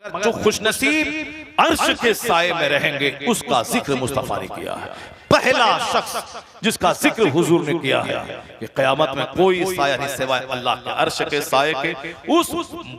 जो खुशनसीब अर्श के साए में रहेंगे उसका जिक्र मुस्तफा ने किया है। पहला शख्स जिसका जिक्र हुजूर ने किया है कि क़यामत में कोई साया नहीं सिवाय अल्लाह के अर्श के साए के। उस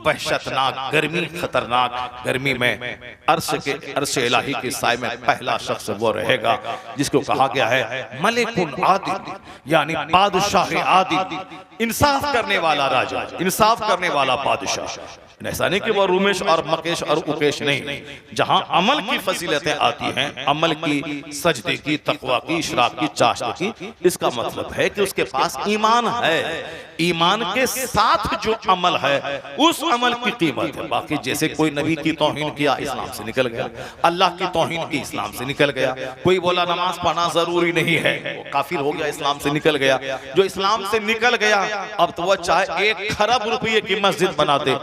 वहशतनाक गर्मी, खतरनाक गर्मी में अर्श इलाही के साए में पहला शख्स वो रहेगा जिसको कहा गया है मलिकुन आदिल, यानी बादशाह आदिल, इंसाफ करने वाला राजा, इंसाफ करने वाला बादशाह। ऐसा नहीं कि वो रुमेश और मकेश और उकेश नहीं, जहां अमल की फजीलतें आती हैं, अमल की, सजदे की, तकवा की, इशराक की, चाशनी की, इसका मतलब है कि उसके पास ईमान है। ईमान के साथ जो अमल है उस अमल की कीमत है। बाकी जैसे कोई नबी की तौहीन किया इस्लाम से निकल गया, अल्लाह की तौहीन की इस्लाम से निकल गया, कोई बोला नमाज पढ़ना जरूरी नहीं है वो काफिर हो गया, इस्लाम से निकल गया। जो इस्लाम से निकल गया अब तो वह चाहे 1 खरब रुपये की मस्जिद बना दे,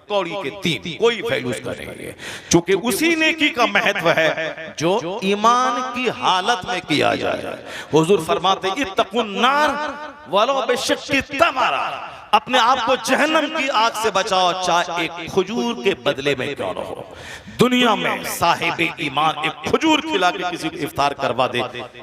कौड़ी के 3, कोई वैल्यू उसका नहीं है, चूंकि उसी नेकी का महत्व है जो ईमान की हालत में किया जाए। हुजूर फरमाते इत्तकुन नार वलो बिशिक्कि तमरा, अपने आप को जहन्नम की आग से बचाओ चाहे एक खजूर के बदले में क्यों न हो। दुनिया में साहिब ईमान एक खजूर खिला के किसी को इफ्तार करवा दे,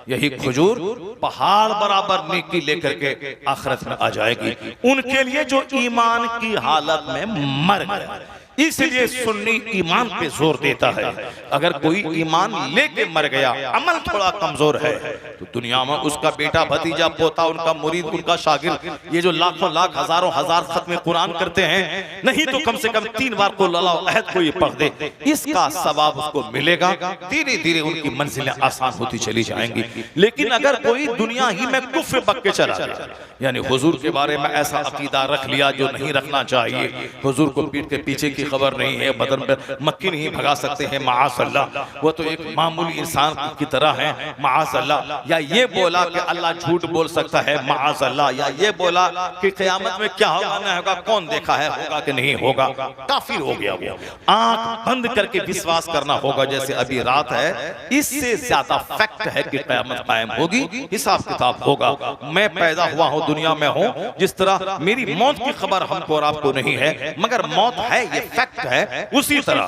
यही खजूर पहाड़ बराबर नेकी लेकर के आखिरत में आ जाएगी उनके लिए जो ईमान की हालत में मर गए। इसलिए सुन्नी ईमान पे जोर देता है। अगर कोई ईमान लेके मर गया, अमल थोड़ा कमजोर है, तो दुनिया में उसका बेटा, भतीजा, पोता, उनका मुरीद, उनका शागिर्द, ये जो लाखों लाख हजारों हजार खत्म कुरान करते हैं, नहीं तो कम से कम 3 बार को लला अहद को ये पढ़ दे, इसका सवाब उसको मिलेगा। धीरे धीरे उनकी मंजिलें आसान होती चली जाएंगी। लेकिन अगर कोई दुनिया ही में कुफ्र बक के चला गया, यानी हुजूर के बारे में ऐसा अकीदा रख लिया जो नहीं रखना चाहिए, हुजूर को पीठ के पीछे की खबर नहीं है, बदन पर मक्खी नहीं भगा सकते हैं, माअज़ल्लाह, वो तो एक मामूली इंसान की तरह है, माअज़ल्लाह। या ये बोला कि अल्लाह झूठ बोल सकता है, माअज़ल्लाह। या ये बोला कि क़यामत में क्या होगा ना होगा कौन देखा है, होगा कि नहीं होगा, काफिर हो गया वो। आंख बंद करके विश्वास करना होगा जैसे अभी रात है, इससे ज्यादा फैक्ट है कि क़यामत कायम होगी, हिसाब किताब होगा। मैं पैदा हुआ हूं, दुनिया में हूं, जिस तरह मेरी मौत की खबर हमको और आपको नहीं है, मगर मौत है, ये फैक्ट है। उसी तरह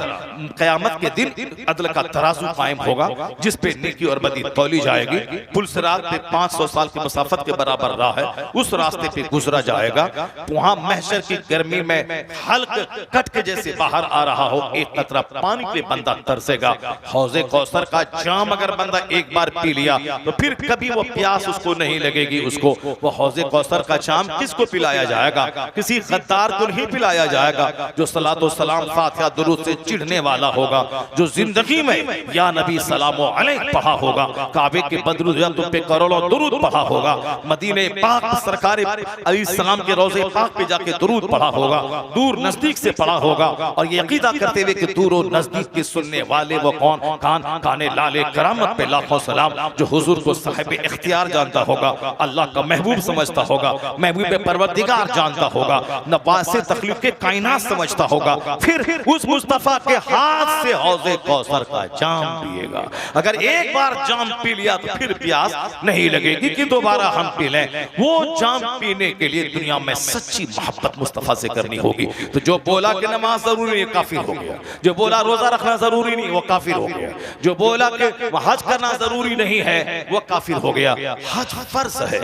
क़यामत के दिन अदल का तराजू कायम होगा जिस पे नेकी और बदी तौली जाएगी। पुल सिरात पे 500 साल की मसाफत के बराबर राह है, उस रास्ते पे गुजरा जाएगा। वहां महशर की गर्मी में हल्क कट के जैसे बाहर आ रहा हो, एक कतरा पानी पे बंदा तरसेगा। हौज़े कौसर का जाम अगर बंदा एक बार पी लिया तो फिर कभी वो प्यास उसको नहीं लगेगी। उसको वो हौज़े कौसर का जाम किसको पिलाया जाएगा? किसी गद्दार को नहीं पिलाया जाएगा जो सलातो सलाम फातिहा दुरूद से चिढ़ने वाला होगा, जो जिंदगी में या नबी सलामो अलैह पढ़ा होगा, काबे के बदरुद तुम पे करोड़ों दुरूद पढ़ा होगा, मदीने पाक सरकार अलैहिस्सलाम के रोज़े पाक पे जाके दुरूद पढ़ा होगा, दूर नजदीक से पढ़ा होगा, और ये अकीदा करते हुए कि दूर और नजदीक के सुनने वाले वो कौन, काने लाले करामत पे लाखों सलाम, जो हुजूर को साहिब इख्तियार जानता होगा, अल्लाह का महबूब समझता होगा, महबूब परवरदिगार जानता होगा, नवासे तखलीक के कायनात समझता होगा, फिर उस मुस्तफा के हाथ से हौज़े कौसर का जाम पिएगा। अगर एक बार जाम पी लिया तो फिर प्यास नहीं लगेगी कि दोबारा हम पी लें। वो जाम पीने के लिए दुनिया में सच्ची मोहब्बत मुस्तफा से करनी होगी। तो जो बोला कि नमाज जरूरी नहीं, काफिर हो गया। जो बोला रोजा रखना जरूरी नहीं, वो काफिर हो गया। जो बोला कि हज करना जरूरी नहीं है, वो काफिर हो गया। हज फर्ज है।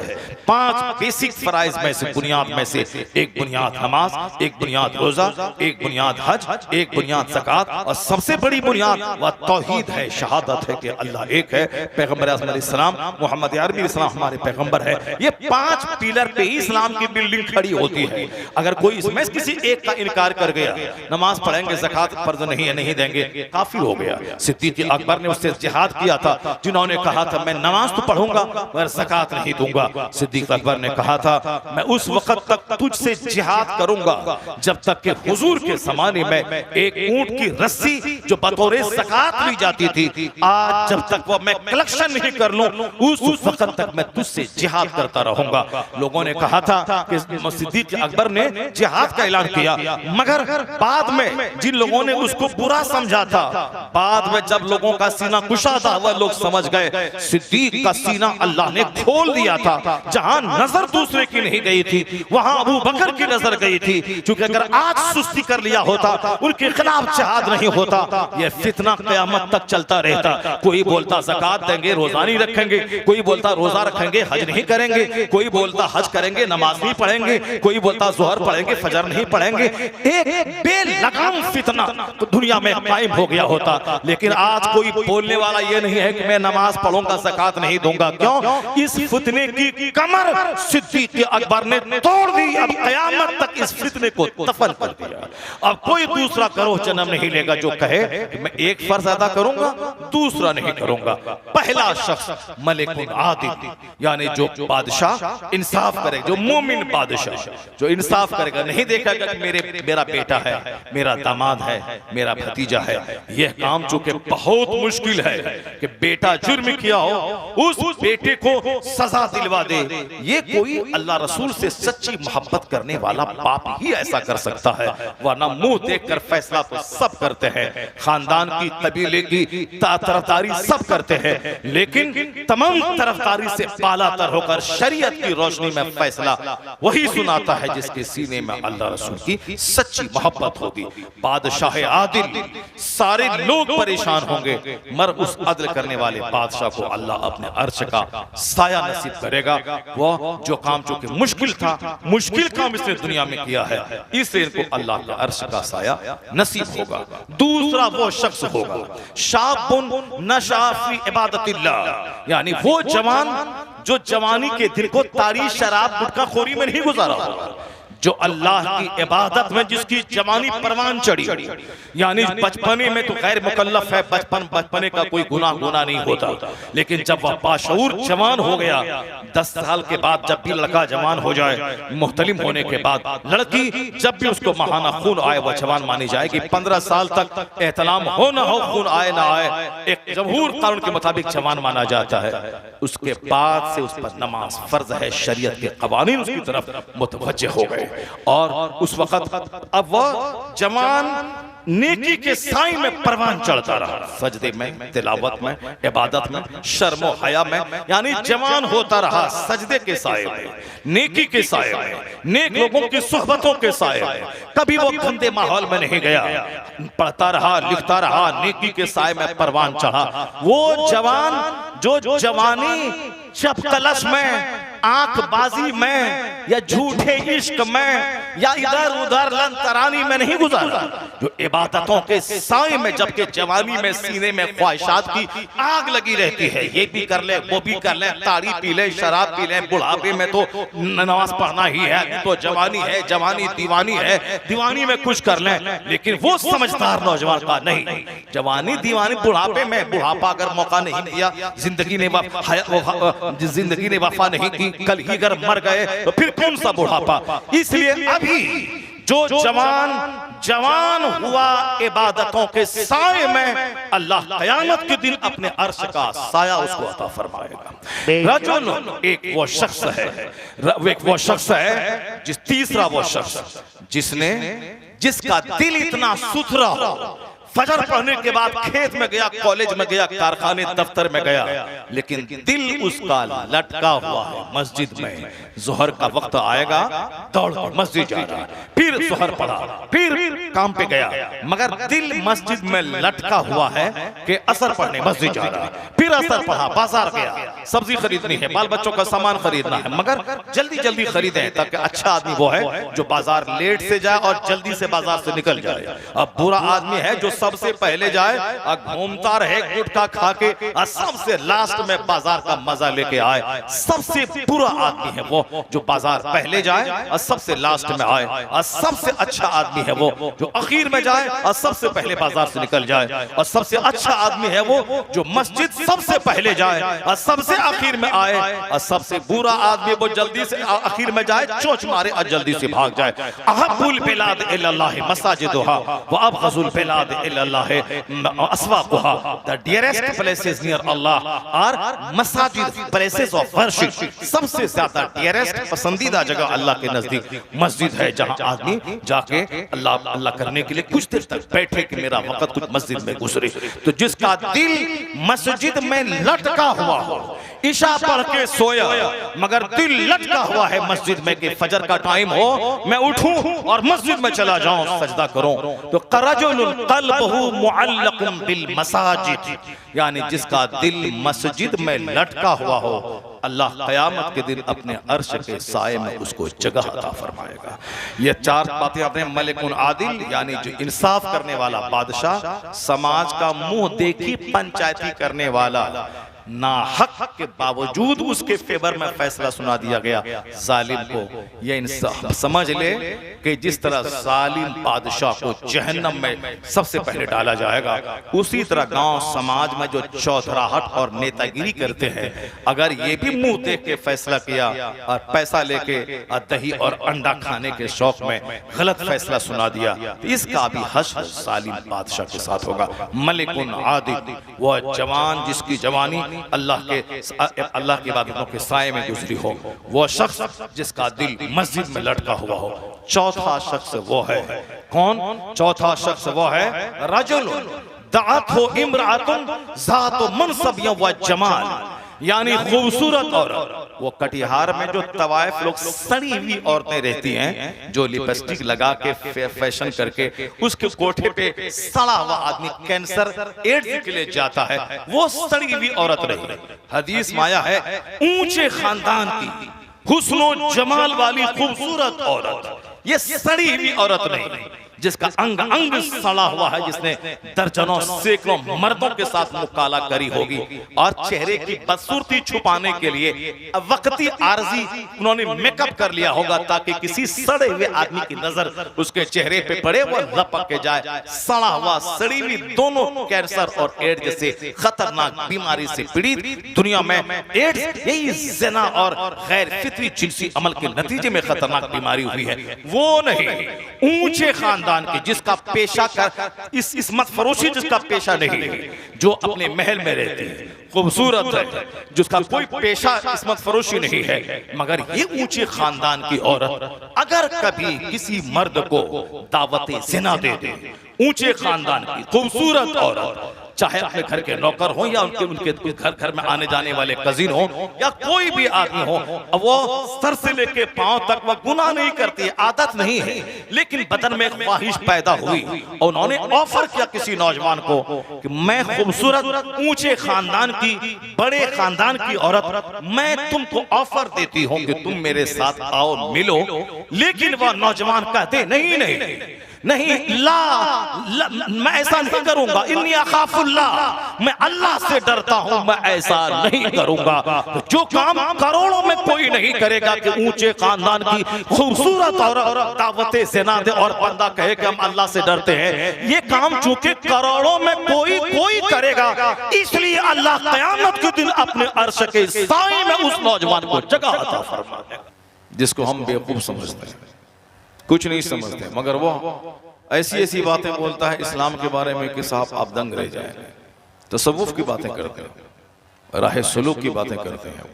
5 बेसिक फराइज में से, बुनियाद में से एक बुनियाद नमाज, एक बुनियाद रोजा, एक बुनियाद हज, एक बुनियाद ज़कात, और सबसे बड़ी बुनियाद वह तौहीद है, शहादत है कि अल्लाह एक है, पैगंबर आज़म अलैहिस्सलाम मोहम्मद अरबी अलैहिस्सलाम हमारे पैगंबर है। ये 5 पिलर पे ही इस्लाम की बिल्डिंग खड़ी होती है। अगर कोई इसमें किसी एक का इनकार कर गया, नमाज पढ़ेंगे, ज़कात फर्ज नहीं है, नहीं देंगे, काफिर हो गया। सिद्दीक़ अकबर ने उससे जिहाद किया था, जिन्होंने कहा था मैं नमाज तो पढ़ूंगा मगर ज़कात नहीं दूंगा। सिद्दीक़ अकबर ने कहा था मैं उस वक्त तक तुझसे जिहाद करूंगा जब तक कि हुजूर के ज़माने में एक ऊंट की रस्सी जो बतौर ज़कात ली जाती थी, आज जब तक वो मैं कलेक्शन नहीं कर लूं उस वक्त तक मैं तुझसे जिहाद करता रहूंगा। लोगों ने कहा था कि सिद्दीक़ अकबर ने जिहाद का ऐलान किया, मगर बाद में जिन लोगों ने उसको बुरा समझा था, बाद में जब लोगों का सीना कुशा था, वह लोग समझ गए सिद्दीक़ का सीना अल्लाह ने खोल दिया था। जहां नजर दूसरे की नहीं गई थी, वहां अबू बकर की नजर गई थी। क्योंकि अगर आज सुस्ती कर लिया होता, उनके खिलाफ जिहाद नहीं होता, ये फितना क़यामत तक चलता रहता। कोई बोलता ज़कात देंगे, रोज़ा नहीं रखेंगे, कोई बोलता रोज़ा रखेंगे, हज नहीं करेंगे, कोई बोलता हज करेंगे, नमाज नहीं पढ़ेंगे, कोई बोलता ज़ोहर पढ़ेंगे, फजर नहीं पढ़ेंगे। एक बेलगाम फितना तो दुनिया में कायम हो गया होता। लेकिन आज कोई बोलने वाला ये नहीं है कि मैं नमाज पढ़ूंगा, ज़कात नहीं दूंगा। क्यों? इस फितने की कमर सिद्दीक़ अकबर ने तोड़ दी। अब क़यामत तक इस फितने को दफन कर दिया। अब कोई दूसरा करो जन्म नहीं लेगा जो कहे मैं एक फर्ज अदा करूंगा, दूसरा नहीं करूंगा। पहला शख्स मलिकुल आदिल, यानी जो बादशाह इंसाफ करे, जो मोमिन बादशाह जो इंसाफ करेगा, नहीं देखेगा कि मेरा बेटा है, मेरा दामाद है, मेरा भतीजा है। यह काम चूंकि बहुत मुश्किल है कि बेटा जुर्म किया हो, उस बेटे को सजा दिलवा दे, ये कोई अल्लाह रसूल से सच्ची मोहब्बत करने वाला बाप ही ऐसा कर सकता है। वरना मुंह देखकर फैसला तो सब करते हैं, खानदान की कबीले की तरफदारी सब करते हैं, लेकिन तमाम तरफदारी से बालातर होकर शरीयत की रोशनी में फैसला वही सुनाता है जिसके सीने में अल्लाह रसूल की सच्ची मोहब्बत होगी। बादशाह आदिल, सारे लोग परेशान होंगे, मगर उस अदल करने वाले बादशाह को अल्लाह अपने अर्श का साया नसीब करेगा। वो जो काम चूंकि मुश्किल था, मुश्किल काम इसने दुनिया में किया है, इसलिए इनको अल्लाह का अर्श का साया नसीब होगा। दूसरा वो शख्स होगा शाबुन नशा फी इबादतिल्लाह, यानी वो जवान जो जवानी के दिल को तारी शराब गुटखा खोरी में नहीं गुजारा होगा, जो अल्लाह की इबादत में जिसकी जवानी परवान चढ़ी, यानी बचपने में तो गैर मुकल्लफ है, बचपने का कोई गुनाह नहीं होता, लेकिन जब वह बाशऊर जवान हो गया, 10 साल के बाद जब भी लड़का जवान हो जाए, मुहतलिम होने के बाद लड़की जब भी उसको महाना खून आए वह जवान मानी जाएगी। 15 साल तक एहतलाम हो ना हो, खून आए ना आए, एक जमहूर कानून के मुताबिक जवान माना जाता है। उसके बाद से उस पर नमाज फर्ज है, शरीयत के कवानीन उसकी तरफ मुतवज्जे हो गए, और उस वक्त अब वह जवान नेकी के साई में परवान चढ़ता रहा, सजदे में, तिलावत में, इबादत में, शर्म और हया में, यानी जवान होता रहा सजदे के साए में, नेकी के साए में, नेक लोगों की सुहबतों के साए में। कभी वो गंदे माहौल में नहीं गया, पढ़ता रहा, लिखता रहा, नेकी के साए में परवान चढ़ा। वो जवान जो जवानी चपतलश में, आंखबाजी में, या झूठे इश्क में, या इधर उधर लंतरानी में नहीं गुजारा, जो इबादतों के साए में, जबकि जवानी में सीने में ख्वाहिशात की आग लगी रहती है, ये भी कर ले, वो भी कर ले, ताड़ी पी ले, शराब पी ले, बुढ़ापे में तो नमाज पढ़ना ही है, तो जवानी है, जवानी दीवानी है, दीवानी में कुछ कर ले। लेकिन वो समझदार नौजवान का नहीं, जवानी दीवानी, बुढ़ापे में, बुढ़ापा अगर मौका नहीं दिया, जिंदगी ने वफा नहीं की, कल ही अगर मर गए तो फिर कौन सा बुढ़ापा। इसलिए अभी जो जवान हुआ इबादतों के साए में, अल्लाह क़यामत के दिन अपने अर्श का साया उसको अता फरमाएगा। रजुल, एक वो शख्स है, तीसरा वो शख्स जिसका दिल इतना सुथरा हो, फजर पढ़ने के बाद खेत में गया, कॉलेज में गया, कारखाने दफ्तर में गया, लेकिन दिल उसका लटका हुआ है मस्जिद में। जोहर का वक्त आएगा, दौड़ मस्जिद जा रहा, फिर जोहर पढ़ा, फिर काम पे गया, मगर दिल मस्जिद में लटका हुआ है कि असर पढ़ने मस्जिद जा रहा, फिर असर पढ़ा, बाजार गया, सब्जी खरीदनी है, बाल बच्चों का सामान खरीदना है, मगर जल्दी जल्दी खरीदे, ताकि अच्छा आदमी वो है जो बाजार लेट से जाए और जल्दी से बाजार से निकल जाए। अब बुरा आदमी है जो सबसे पहले जाए और घूमता रहे गुटखा खा के, और सबसे लास्ट में बाजार का मजा लेके आए। सबसे बुरा आदमी है वो जो बाजार पहले जाए और सबसे लास्ट में आए, और सबसे अच्छा आदमी है वो जो आखिर में जाए और सबसे पहले बाजार से निकल जाए, और सबसे अच्छा आदमी है वो जो मस्जिद सबसे पहले जाए और सबसे आखिर में आए, और सबसे बुरा आदमी वो जल्दी से आखिर में जाए, चोंच मारे और जल्दी से भाग जाए। अहब्बुल बिलाद इल्लल्लाह मसाजिदुहा व अबग़ज़ुल बिलाद इल्लल्लाह अस्वाक़ुहा, the dearest places near Allah are मसाजिद, प्लेसेस ऑफ वर्शिप। सबसे ज्यादा डियरेस्ट, पसंदीदा जगह अल्लाह के नजदीक मस्जिद है, जहां आदमी जाके अल्लाह करने के लिए कुछ देर तक बैठे कि मेरा वक्त कुछ मस्जिद में गुजरे। तो जिसका दिल मस्जिद में लटका हुआ हो, ईशा पढ़ के सोया मगर दिल लटका हुआ है मस्जिद में कि फजर का टाइम हो, मैं उठूं और मस्जिद में चला जाऊं, सजदा करूं। तो करजुलुन क़ल्बुहु मुअल्लक़ुन बिल मसाजिद, यानी जिसका दिल मस्जिद में लटका हुआ हो, अल्लाह क़यामत के दिन अपने अर्श के साए में उसको जगह अता फरमाएगा। ये चार बातें अपने मलिकुन आदिल, यानी जो इंसाफ करने वाला बादशाह, समाज का मुंह देखी पंचायती करने वाला, ना हक के बावजूद उसके फेवर में फैसला सुना दिया गया जालिम को। ये इंसाफ समझ ले कि जिस तरह जालिम बादशाह को जहन्नम में सबसे पहले डाला जाएगा, उसी तरह गांव समाज में जो चौधराहट और नेतागिरी करते हैं, अगर ये भी मुंह देख के फैसला किया और पैसा लेके दही और अंडा खाने के शौक में गलत फैसला सुना दिया, तो इसका भी हश्र जालिम बादशाह के साथ होगा। मलिकुन आदिल, वह जवान जिसकी जवानी अल्लाह की इबादतों के साए में गुजरी हो, वो शख्स जिसका दिल मस्जिद में लटका हुआ हो। चौथा शख्स वो है कौन? चौथा शख्स वो है रजुलुन दअतहु इम्राअतुन ज़ातु मनसब व जमाल, यानी खूबसूरत औरत। वो कटिहार में जो तवाइफ लोग सड़ी हुई औरतें रहती हैं, जो लिपस्टिक लगा के फैशन करके उसके कोठे पे सड़ा हुआ आदमी कैंसर एड्स के लिए जाता है, वो सड़ी हुई औरत रही। हदीस में आया है ऊंचे खानदान की हुस्नो जमाल वाली खूबसूरत औरत, ये सड़ी हुई औरत नहीं जिसका अंग अंग सड़ा हुआ है, जिसने दर्जनों सैकड़ों मर्दों के साथ मुकाला करी होगी और चेहरे की बदसूरती छुपाने के लिए वक्ती आर्जी उन्होंने मेकअप कर लिया होगा ताकि किसी सड़े हुए आदमी की नजर उसके चेहरे पे पड़े, वो लपक के जाए। सड़ा हुआ सड़ी हुई दोनों कैंसर और एड्स जैसे खतरनाक बीमारी से पीड़ित दुनिया में एड्स यही ज़िना और गैर फितरी जिनसी अमल के नतीजे में खतरनाक बीमारी हुई है, वो नहीं। ऊंचे खानदान की जिसका पेशा कर इस इस्मत फरोशी जिसका पेशा नहीं, जो अपने महल में रहती है, खूबसूरत है, जिसका कोई पेशा इस्मत फरोशी नहीं है, मगर ये ऊंचे खानदान की औरत अगर कभी किसी मर्द को दावत ज़िना दे दे, ऊंचे खानदान की खूबसूरत औरत, चाहे अपने घर के नौकर हो या उनके घर में आने जाने वाले कजिन हो या कोई भी आदमी हो, वो सर से लेके पांव तक वह गुनाह नहीं करती है, आदत नहीं है, लेकिन बदन में ख्वाहिश पैदा हुई और उन्होंने ऑफर किया किसी नौजवान को कि मैं खूबसूरत ऊंचे खानदान की बड़े खानदान की औरत, मैं तुमको ऑफर देती हूँ कि तुम मेरे साथ आओ मिलो। लेकिन वह नौजवान कहते नहीं नहीं नहीं, ला मैं ऐसा नहीं करूंगा, इन्नी अखाफुल्लाह, मैं अल्लाह से डरता हूं, मैं ऐसा नहीं करूंगा। तो जो काम करोड़ों में कोई नहीं करेगा कि ऊंचे खानदान की खूबसूरत औरत दावत ज़िना दे और बंदा कहे कि हम अल्लाह से डरते हैं, ये काम चूंकि करोड़ों में कोई करेगा, इसलिए अल्लाह क़यामत के दिन अपने अर्श के साए में उस नौजवान को जगह अता फरमाएगा। जिसको हम बेवकूफ समझते हैं, कुछ नहीं समझते, मगर वो ऐसी ऐसी बातें बोलता है इस्लाम के बारे में कि साहब आप दंग रह जाएंगे। तसव्वुफ की बातें करते हैं, राह सुलूक की बातें करते हैं।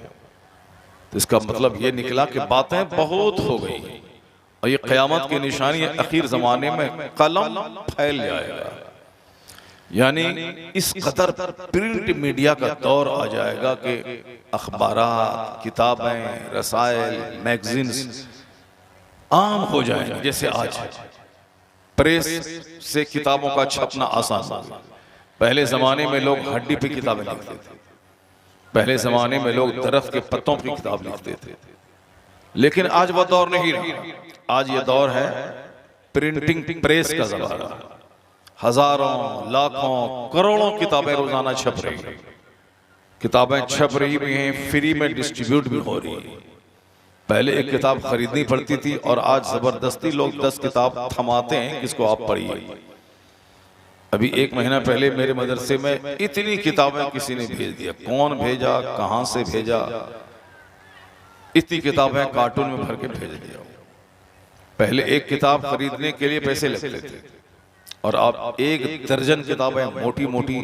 तो इसका मतलब ये निकला कि बातें बहुत हो गई और ये क़यामत की निशानी है, आखिर ज़माने में कलम फैल जाएगा, यानी इस कदर प्रिंट मीडिया का दौर आ जाएगा कि अखबारात, किताबें, रसायल, मैगजीन्स आम हो जाएंगे। जैसे आज प्रेस से किताबों का छपना आसान हो गया। पहले जमाने में लोग हड्डी पे किताबें लिखते थे, पहले जमाने में लोग दरख्त के पत्तों की किताब लिखते थे, लेकिन आज वह दौर नहीं रहा। आज ये दौर है प्रिंटिंग प्रेस का ज़माना। हजारों, लाखों, करोड़ों किताबें रोजाना छप रही हैं, किताबें छप रही भी हैं, फ्री में डिस्ट्रीब्यूट भी हो रही है। पहले एक किताब खरीदनी पड़ती थी और आज जबरदस्ती लोग 10 किताब थमाते हैं, किसको आप पढ़िए। अभी 1 महीना पहले मेरे मदरसे में इतनी किताबें किसी ने भेज दिया, कौन भेजा, कहां से भेजा, इतनी किताबें कार्टून में भर के भेज दिया। पहले एक किताब खरीदने के लिए पैसे लगते थे और आप 1 दर्जन किताबें मोटी मोटी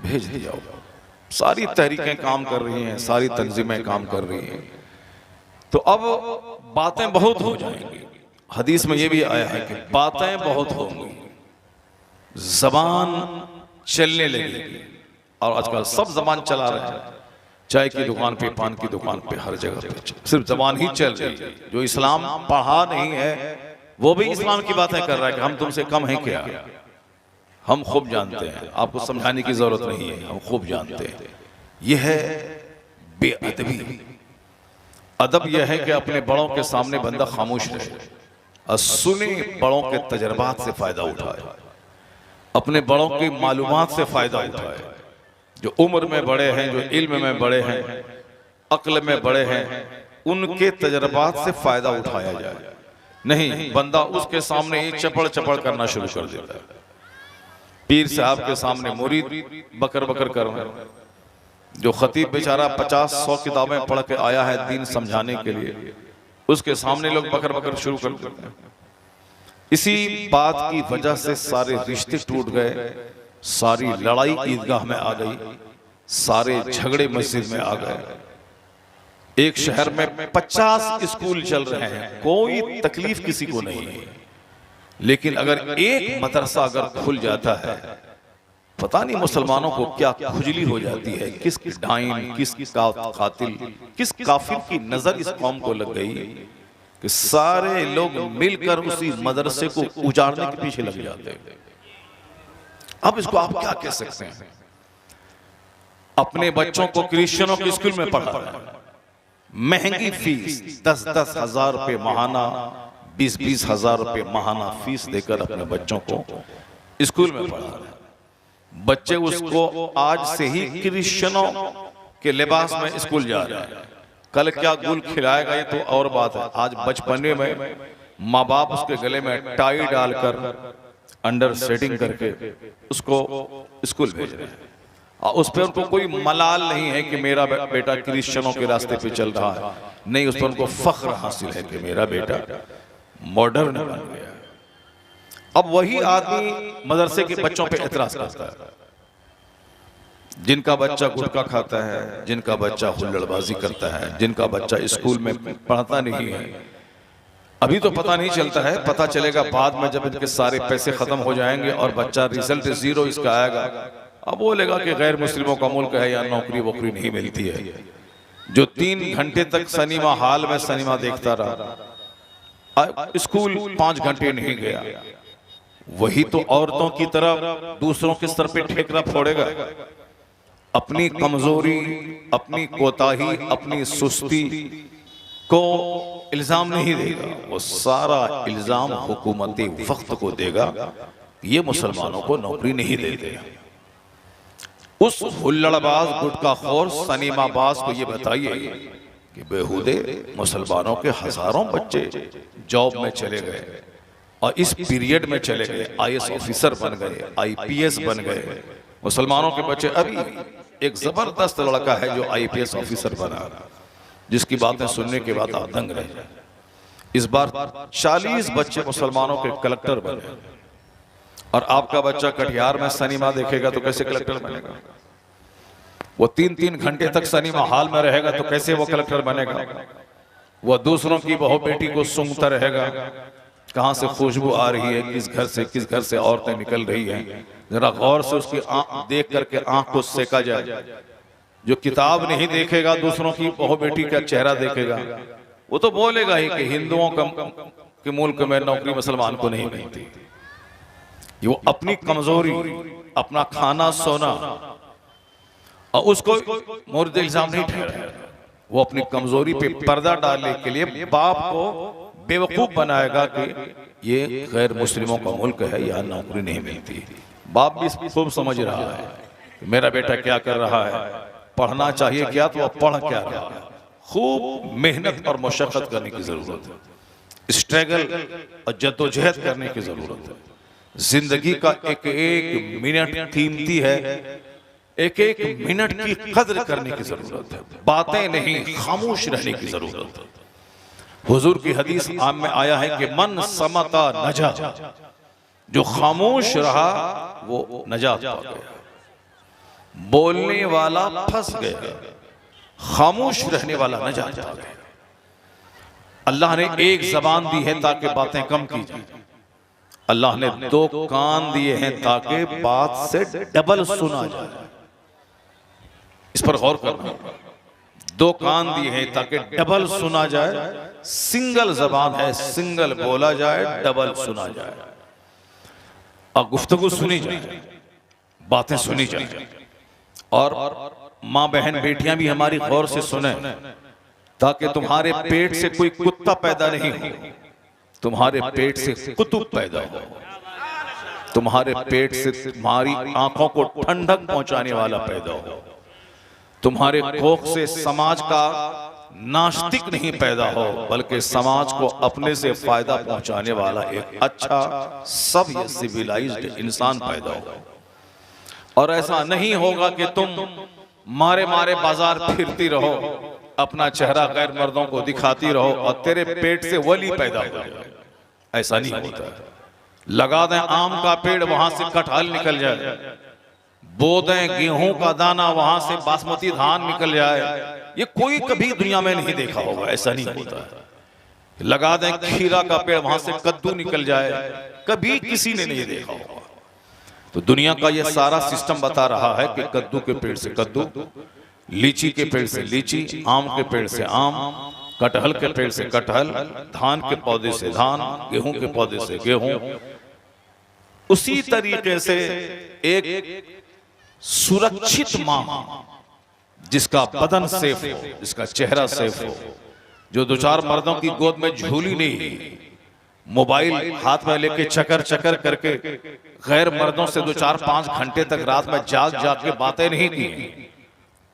भेज दिया। सारी तहरीकें काम कर रही हैं, सारी तंजीमें काम कर रही हैं, तो अब बातें बहुत हो जाएंगी। हदीस में यह भी आया है कि बातें बहुत होंगी, जबान चलने लगेगी, और आजकल सब जबान चला रहे हैं। चाय की दुकान पे, पान की दुकान पे, हर जगह पे सिर्फ जबान ही चल रही है। जो इस्लाम पढ़ा नहीं है वो भी इस्लाम की बातें कर रहा है कि हम तुमसे कम हैं क्या। हम खूब जानते हैं, आपको समझाने की जरूरत नहीं है, हम खूब जानते हैं। यह है बेअदबी। अदब यह है कि अपने बड़ों के सामने बंदा खामोश रहे और सुने, बड़ों के तजर्बात से फायदा उठाए, अपने बड़ों की मालूमात से फायदा उठाए। जो उम्र में बड़े हैं, जो इल्म में बड़े हैं, अक्ल में बड़े हैं, उनके तजर्बात से फायदा उठाया जाए। नहीं, बंदा उसके सामने ही चपड़ चपड़ करना शुरू कर देता है। पीर साहब के सामने मुरीद बकर बकर कर रहे हैं। जो खतीब बेचारा 50-100 किताबें पढ़ के आया है दीन समझाने के लिए, उसके सामने लोग बकर बकर शुरू कर देते हैं। इसी बात की वजह से सारे रिश्ते टूट गए, सारी लड़ाई ईदगाह में आ गई, सारे झगड़े मस्जिद में आ गए। एक शहर में 50 स्कूल चल रहे हैं, कोई तकलीफ किसी को नहीं है, लेकिन अगर एक मदरसा अगर खुल जाता है, पता नहीं मुसलमानों को क्या खुजली हो जाती है। किस डाइन, किस कातिल, किस काफिर की नजर इस कौम को लग गई कि सारे लोग मिलकर उसी मदरसे को उजाड़ने के पीछे लग जाते हैं। अब इसको आप क्या कह सकते हैं। अपने बच्चों को क्रिश्चियनों के स्कूल में पढ़ा रहे हैं, महंगी फीस 10-10 हजार रुपए महाना, 20-20 हजार रुपए महाना फीस देकर अपने बच्चों को स्कूल में पढ़ा रहे हैं। बच्चे उसको आज से ही क्रिश्चियनों के लिबास में स्कूल जा रहे हैं। कल क्या गुल खिलाएगा ये तो और बात है। आज बचपने में माँ बाप उसके गले में टाई डालकर अंडर सेटिंग करके उसको स्कूल भेज रहे हैं, और उस पर उनको कोई मलाल नहीं है कि मेरा बेटा क्रिश्चियनों के रास्ते पे चल रहा है। नहीं, उस पर उनको फख्र हासिल है कि मेरा बेटा मॉडर्न बन गया। अब वही आदमी मदरसे के बच्चों पे एतराज करता है। जिनका बच्चा गुटखा खाता है, जिनका बच्चा हुल्लड़बाजी करता है, जिनका बच्चा स्कूल में पढ़ता नहीं है, अभी तो पता नहीं चलता है, पता चलेगा बाद में जब इनके सारे पैसे खत्म हो जाएंगे और बच्चा रिजल्ट 0 इसका आएगा। अब बोलेगा कि गैर मुस्लिमों का मुल्क है, या नौकरी वोकरी नहीं मिलती है। जो 3 घंटे तक सिनेमा हॉल में सिनेमा देखता रहा, स्कूल 5 घंटे नहीं गया, वही तो औरतों की तरह दूसरों के सर पे ठेकरा फोड़ेगा। अपनी कमजोरी, अपनी कोताही, अपनी सुस्ती को इल्जाम नहीं देगा, वो सारा इल्जाम हुकूमत वक्त को देगा। ये मुसलमानों को नौकरी नहीं देते। उस हुल्लड़बाज, गुटखाखोर, सनीमाबाज को ये बताइए कि बेहुदे मुसलमानों के हजारों बच्चे जॉब में चले गए, और इस पीरियड में चले गए, IAS ऑफिसर बन गए, IPS बन गए मुसलमानों के बच्चे। अभी एक जबरदस्त लड़का है जो IPS ऑफिसर बना, जिसकी बातें सुनने के बाद आप दंग रह जाए। इस बार 40 बच्चे मुसलमानों के कलेक्टर बने, और आपका बच्चा कटिहार में सिनेमा देखेगा तो कैसे कलेक्टर बनेगा। वो 3-3 घंटे तक सिनेमा हॉल में रहेगा तो कैसे वो कलेक्टर बनेगा। वो दूसरों की बहू बेटी को सूंघता रहेगा, कहां से खुशबू आ रही है, किस घर से औरतें निकल रही हैं। जरा गौर से उसकी आंख देख करके आंख को सेका जाए। जो किताब नहीं देखेगा, दूसरों की बहू बेटी का चेहरा देखेगा, वो तो बोलेगा ही कि हिंदुओं के मुल्क में नौकरी मुसलमान को नहीं मिलती। ये वो अपनी कमजोरी, अपना खाना सोना, और उसको मुर्द इल्जाम नहीं ठहराया। वो अपनी कमजोरी पे पर्दा डालने के लिए बाप को बेवकूफ बनाएगा कि ये गैर मुस्लिमों का मुल्क है, यहाँ नौकरी नहीं मिलती। बाप भी खूब समझ रहा है कि मेरा बेटा क्या कर रहा है, पढ़ना चाहिए क्या, तो वह पढ़ क्या रहा है। खूब मेहनत और मशक्कत करने की जरूरत है, स्ट्रगल और जद्दोजहद करने की जरूरत है। जिंदगी का एक एक मिनट कीमती है, एक एक मिनट की कद्र करने की जरूरत है। बातें नहीं, खामोश रहने की जरूरत है। हुजूर की हदीस आम में आया है कि मन समता नजा, जो खामोश रहा वो नजात पा गया। बोलने वाला फंस गया, खामोश रहने वाला नजात पा गया। अल्लाह ने एक जबान दी है ताकि बातें कम की जाए, अल्लाह ने 2 कान दिए हैं ताकि बात से डबल सुना जाए। इस पर गौर करना। दो कान दिए हैं ताकि डबल सुना जाए, सिंगल जबान है, सिंगल बोला जाए, डबल सुना जाए, और गुफ्तगू सुनी जाए, बातें सुनी जाए। और माँ बहन बेटियां भी हमारी गौर से सुने, ताकि तुम्हारे पेट से कोई कुत्ता पैदा नहीं हो, तुम्हारे पेट से कुतुब पैदा हो, तुम्हारे पेट से तुम्हारी आंखों को ठंडक पहुंचाने वाला पैदा हो, तुम्हारे कोख से समाज का नास्तिक नहीं पैदा हो, बल्कि समाज को अपने से फायदा पहुंचाने वाला एक अच्छा सभ्य सिविलाइज्ड इंसान पैदा हो। और ऐसा नहीं होगा कि तुम मारे मारे बाजार फिरती रहो, अपना चेहरा गैर मर्दों को दिखाती रहो और तेरे पेट से वली पैदा हो जाए। ऐसा नहीं होता है। लगा दें आम का पेड़, वहां से कटहल निकल जाए, बो दें गेहूं का दाना, वहां से बासमती धान निकल जाए, ये कोई कभी दुनिया में नहीं देखा होगा। ऐसा नहीं होता है। लगा दें खीरा का पेड़, वहां से कद्दू निकल जाए, कभी किसी ने नहीं देखा होगा। तो दुनिया का ये सारा सिस्टम बता रहा है कि कद्दू के पेड़ से कद्दू, लीची के पेड़ से लीची, आम के पेड़ से आम, कटहल के पेड़ से कटहल, धान के पौधे से धान, गेहूं के पौधे से गेहूं। उसी तरीके से एक सुरक्षित मां, जिसका बदन सेफ हो, जिसका चेहरा सेफ हो, जो दो चार मर्दों की गोद में झूली नहीं, मोबाइल हाथ में लेके चकर चकर करके गैर मर्दों से 2-4-5 घंटे तक रात में जाग जाग के बातें नहीं की,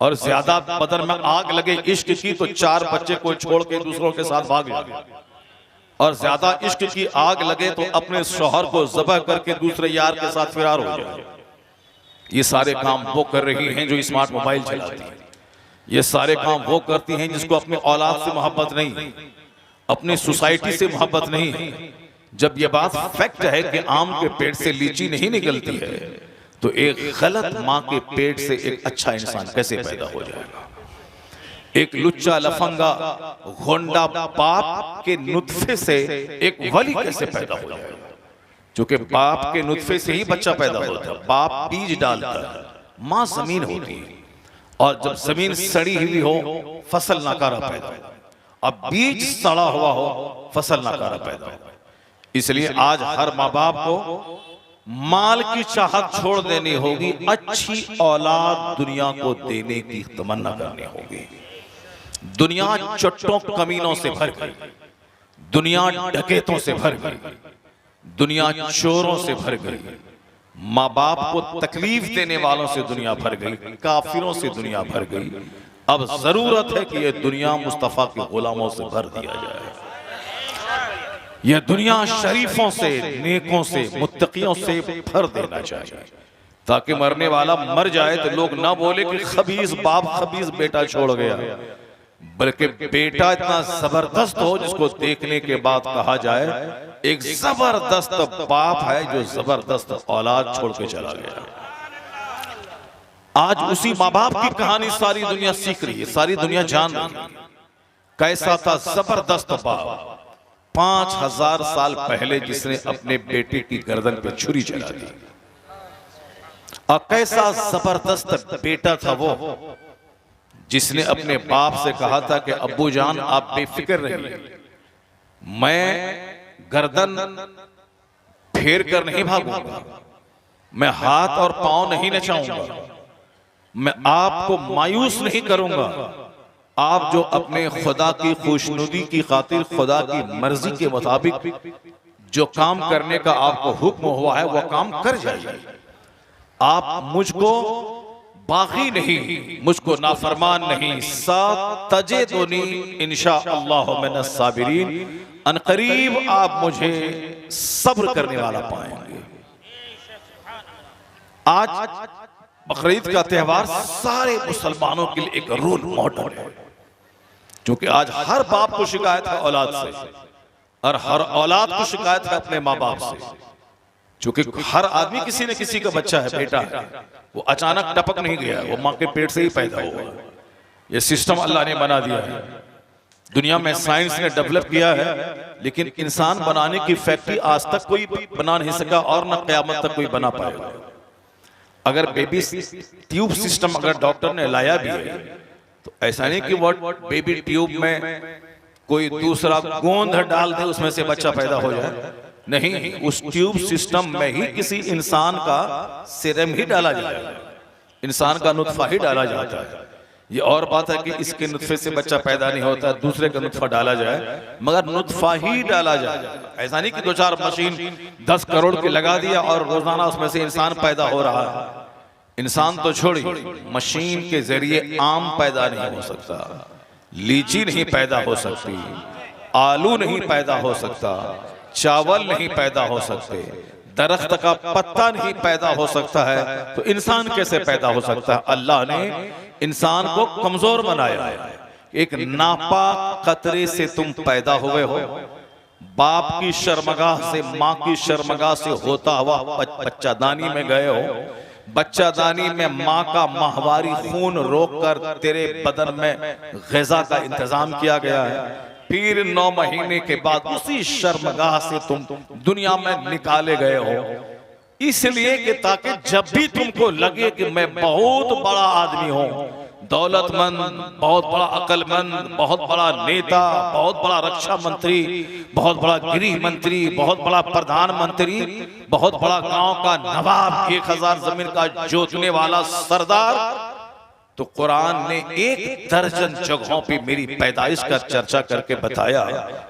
और ज्यादा बदन में आग लगे इश्क की तो 4 बच्चे को छोड़ के दूसरों के साथ भाग जाए, और ज्यादा इश्क की आग लगे तो अपने शौहर को ज़बह करके दूसरे यार के साथ फरार हो जाए। ये सारे काम वो कर रही हैं जो स्मार्ट मोबाइल चलाती हैं। ये सारे काम वो करती हैं जिसको अपने औलाद से मोहब्बत नहीं, अपनी सोसाइटी से मोहब्बत नहीं। जब ये बात फैक्ट है कि आम के पेट से लीची नहीं निकलती है, तो एक गलत माँ के पेट से एक अच्छा इंसान कैसे पैदा हो जाएगा? एक लुच्चा लफंगा गोंडा बाप के नुत्फे से एक वली कैसे पैदा हो जाएगा? क्योंकि बाप के नुत्फे से ही बच्चा पैदा होता है। बाप बीज डालता है, माँ जमीन होती है, और जब जमीन सड़ी हुई हो फसल नाकारा पैदा हो, अब बीज सड़ा हुआ हो फसल नाकारा पैदा हो। इसलिए आज हर माँ बाप को माल की चाहत छोड़ देनी होगी, अच्छी औलाद दुनिया को देने की तमन्ना करनी होगी। दुनिया चट्टों कमीनों से भर गई, दुनिया डकैतों से भर गई, दुनिया चोरों से भर गई, माँ बाप को तकलीफ देने वालों से दुनिया भर गई, काफिरों से दुनिया भर गई। अब जरूरत है कि यह दुनिया मुस्तफा के गुलामों से भर दिया जाए। यह दुनिया शरीफों से, नेकों से, मुत्तकियों से भर देना चाहिए, ताकि मरने वाला मर जाए तो लोग ना बोले कि खबीस बाप खबीस बेटा छोड़ गया, बल्कि बेटा इतना जबरदस्त हो जिसको देखने के बाद कहा जाए एक जबरदस्त बाप है जो जबरदस्त औलाद छोड़ के चला गया। आज उसी माँ बाप की कहानी सारी दुनिया सीख रही है, सारी दुनिया जान रही है। कैसा था जबरदस्त बाप 5000 साल पहले जिसने अपने बेटे की गर्दन पे छुरी चला दी, और कैसा जबरदस्त बेटा था वो जिसने अपने बाप से कहा था कि अब्बू जान आप बेफिक्र रहिए, मैं गर्दन फेर कर नहीं भागूंगा, मैं हाथ और पांव नहीं नचाऊंगा, मैं आपको मायूस नहीं करूंगा। आप जो अपने खुदा की खुशनुदी की खातिर खुदा की मर्जी के मुताबिक जो काम करने का आपको हुक्म हुआ है वो काम कर जाइए। आप मुझको बागी नहीं, मुझको नाफरमान नहीं, तजेदुनी इंशाअल्लाह मिनस साबिरीन, अनकरीब आप मुझे सब्र करने वाला पाएंगे। आज बकरीद का त्यौहार सारे मुसलमानों के लिए एक रोल मॉडल है, क्योंकि आज हर बाप को शिकायत है औलाद से, और हर औलाद को शिकायत है अपने माँ बाप से, क्योंकि हर आदमी किसी न किसी का बच्चा है, बेटा है, वो अचानक टपक नहीं गया, वो माँ के पेट से ही पैदा हुआ। ये सिस्टम अल्लाह ने बना दिया है, दुनिया में साइंस ने डेवलप किया है, लेकिन इंसान बनाने की फैक्ट्री आज तक कोई बना नहीं सका और न क़यामत तक कोई बना पाएगा। अगर बेबी ट्यूब सिस्टम अगर डॉक्टर ने लाया भी है तो ऐसा नहीं कि वो बेबी ट्यूब में कोई दूसरा गोंद डाल दे उसमें से बच्चा पैदा हो जाए, नहीं, उस ट्यूब सिस्टम में ही किसी इंसान का सीरम ही डाला जाएगा, इंसान का नुत्फा ही डाला जाता है। ये और बात है कि इसके नुत्फे से बच्चा पैदा नहीं होता, दूसरे का नुत्फा डाला जाए, मगर नुत्फा ही डाला जाए। ऐसा नहीं कि 2-4 मशीन 10 करोड़ की लगा दिया और रोजाना उसमें से इंसान पैदा हो रहा है। इंसान तो छोड़िए, मशीन के जरिए आम पैदा नहीं हो सकता, लीची नहीं पैदा हो सकती, आलू नहीं पैदा हो सकता, चावल नहीं पैदा हो सकते, दरख्त का पत्ता नहीं पैदा हो सकता है, तो इंसान कैसे पैदा हो सकता है? अल्लाह ने इंसान को कमजोर बनाया है। एक नापाक कतरे से तुम पैदा हुए हो, बाप की शर्मगाह से, माँ की शर्मगाह से होता हुआ बच्चादानी में गए हो, बच्चादानी में माँ का माहवारी खून रोककर तेरे बदन में ग़िज़ा का इंतजाम किया गया है, फिर 9 महीने के बाद उसी शर्मगाह से तुम दुनिया में निकाले गए हो, इसलिए कि ताकि जब भी तुमको लगे कि मैं बहुत बड़ा आदमी हूं, दौलतमंद, बहुत बड़ा अक्लमंद, बहुत बड़ा नेता, बहुत बड़ा रक्षा मंत्री, बहुत बड़ा गृह मंत्री, बहुत बड़ा प्रधानमंत्री, बहुत बड़ा गांव का नवाब, 1000 जमीन का जोतने वाला सरदार, तो कुरान ने 1 दर्जन जगहों पे मेरी पैदाइश का चर्चा करके बताया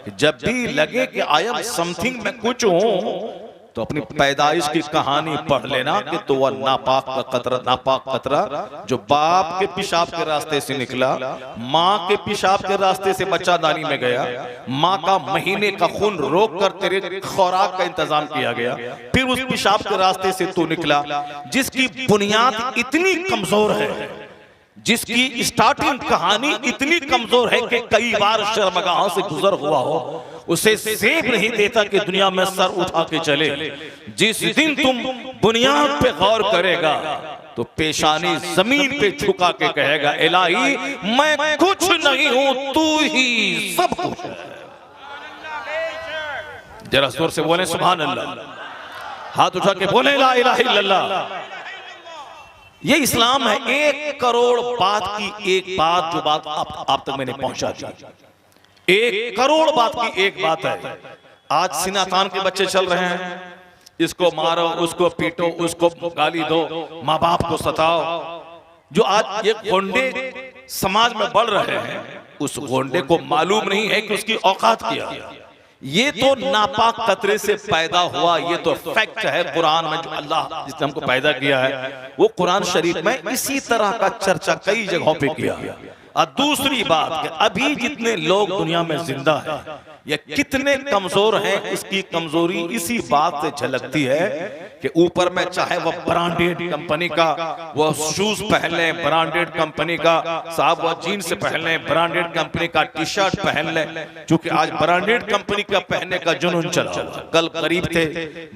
कि जब भी लगे कि आई एम समथिंग, मैं कुछ हूं, तो अपनी पैदाइश की कहानी पढ़ लेना कि तो वह नापाक कतरा जो बाप के पेशाब के रास्ते से निकला, माँ के पेशाब के रास्ते से बच्चादानी में गया, माँ का महीने का खून रोक कर तेरे खुराक का इंतजाम किया गया, फिर उस पेशाब के रास्ते से तू निकला, जिसकी बुनियाद इतनी कमजोर है, जिसकी स्टार्टिंग कहानी इतनी कमजोर है कि कई बार शर्मगाहों से गुजर हुआ हो, उसे सेब नहीं देता कि दुनिया में सर उठा के चले। जिस दिन तुम बुनियाद पे गौर करेगा तो पेशानी जमीन पे झुका के कहेगा, इलाही मैं कुछ नहीं हूं, तू ही सब कुछ है। जरा जोर से बोले सुभान अल्लाह, हाथ उठा के बोले ला इलाहा इल्लल्लाह। ये इस्लाम है। 1 करोड़ बात की एक बात, जो बात आप तक मैंने पहुंचा दी, 1 करोड़ बात की एक बात है। आज सीना तान के बच्चे चल रहे हैं, इसको मारो, उसको पीटो, उसको गाली दो, माँ बाप को सताओ। जो आज ये गोंडे समाज में बढ़ रहे हैं, उस गोंडे को मालूम नहीं है कि उसकी औकात क्या है। ये तो नापाक कतरे से पैदा हुआ, ये तो फैक्ट है। कुरान में जो अल्लाह जिसने हमको पैदा किया है, वो कुरान शरीफ में इसी तरह का चर्चा कई जगहों पे किया। और दूसरी बात कि अभी जितने लोग दुनिया में जिंदा हैं, ये कितने कमजोर हैं, उसकी कमजोरी इसी बात से झलकती है कि ऊपर में चाहे वह ब्रांडेड कंपनी का वह शूज पहन लें, ब्रांडेड कंपनी का साहब वह जीन्स पहन लें, ब्रांडेड कंपनी का टी शर्ट पहन लें, क्योंकि आज ब्रांडेड कंपनी का पहनने का जुनून चला। कल करीब थे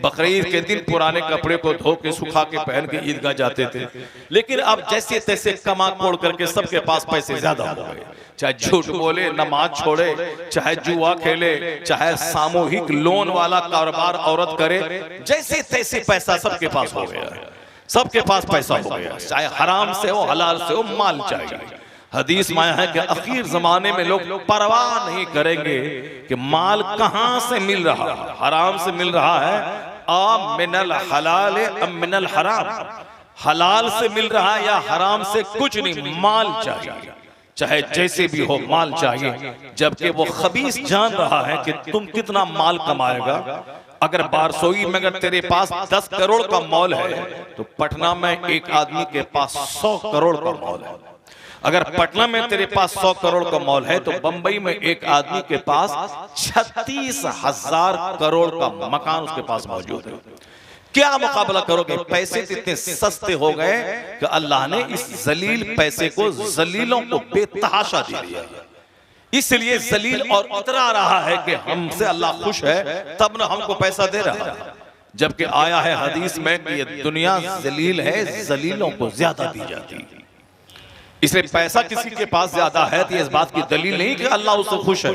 बकरीद के दिन पुराने कपड़े को धो के सुखा के पहन के ईदगाह जाते थे, लेकिन अब जैसे तैसे कमा कोड़ करके सबके पास पैसे ज्यादा हो गए। चाहे झूठ बोले, नमाज छोड़े, चाहे जुआ खेले, चाहे सामूहिक लोन वाला कारोबार औरत करे, जैसे तैसे पैसा सबके पास हो गया, सबके पास पैसा हो गया। चाहे हराम से हो, हलाल से हो, माल चाहिए। हदीस में आया है कि आखिर जमाने में लोग परवाह नहीं करेंगे कि माल कहां से मिल रहा है, हराम से मिल रहा है, आ मिनल हलाल अम मिनल हराम, हलाल से मिल रहा है या हराम से, कुछ नहीं, माल चाहिए, चाहे जैसे भी हो माल चाहिए। जबकि वो खबीस जान रहा है कि तुम कितना माल कमाएगा। अगर बारसोई में अगर तेरे पास 10 करोड़ का मॉल है, तो पटना में एक आदमी के पास 100 करोड़ का मॉल है। अगर पटना में तेरे पास 100 करोड़ का मॉल है, तो बंबई में एक आदमी के पास 36,000 करोड़ का मकान उसके पास मौजूद है। क्या मुकाबला करोगे? पैसे इतने सस्ते हो गए कि अल्लाह ने इस जलील पैसे को जलीलों को बेतहाशा दे दिया। इसलिए जलील और उतरा रहा है कि हमसे अल्लाह खुश है, तब न हमको पैसा दे रहा है। जबकि आया है हदीस में कि ये दुनिया जलील है, जलीलों को ज्यादा दी जाती है। इसलिए पैसा किसी के पास ज्यादा है तो इस बात की दलील नहीं कि अल्लाह उससे खुश है,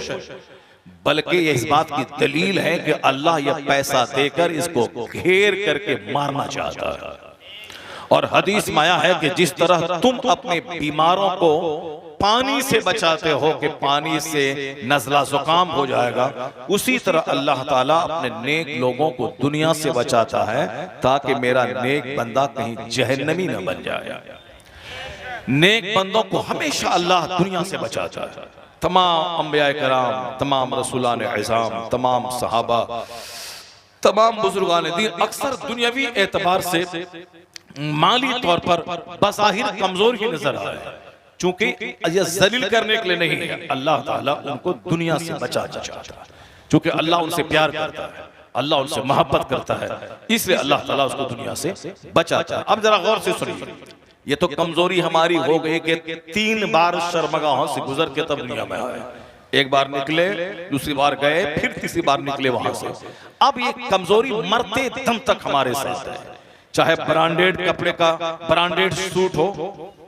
बल्कि ये इस बात की दलील है कि अल्लाह यह पैसा देकर इसको घेर करके मारना चाहता है। और हदीस में आया है कि जिस तरह तुम अपने बीमारों को पानी से बचाते हो कि पानी से नज़ला जुकाम हो जाएगा, उसी तरह अल्लाह ताला अपने नेक लोगों को दुनिया से बचाता है ताकि मेरा नेक बंदा कहीं जहन्नमी न बन जाए। नेक बंदों को हमेशा अल्लाह दुनिया से बचाता है। तमाम अंबिया कराम, तमाम रसूलान इज़ाम, तमाम सहाबा, तमाम बुजुर्गान दीन अक्सर दुनियावी एतबार से माली तौर पर बज़ाहिर कमजोर ही नजर आ रहे हैं, चूंकि यह जलील करने के लिए नहीं है, अल्लाह ताला उनको दुनिया से बचाना चाहता है। चूंकि अल्लाह उनसे प्यार करता है, अल्लाह उनसे मोहब्बत करता है, इसलिए अल्लाह ताला उसको दुनिया से बचाता है। अब जरा गौर से सुनिए, ये तो कमजोरी हमारी हो गई कि 3 बार शर्मगाहों से गुजर के तब दुनिया में आए। एक बार निकले, दूसरी बार गए, फिर तीसरी बार निकले वहां से। अब ये कमजोरी मरते दम तक हमारे साथ है, चाहे ब्रांडेड कपड़े का ब्रांडेड सूट हो,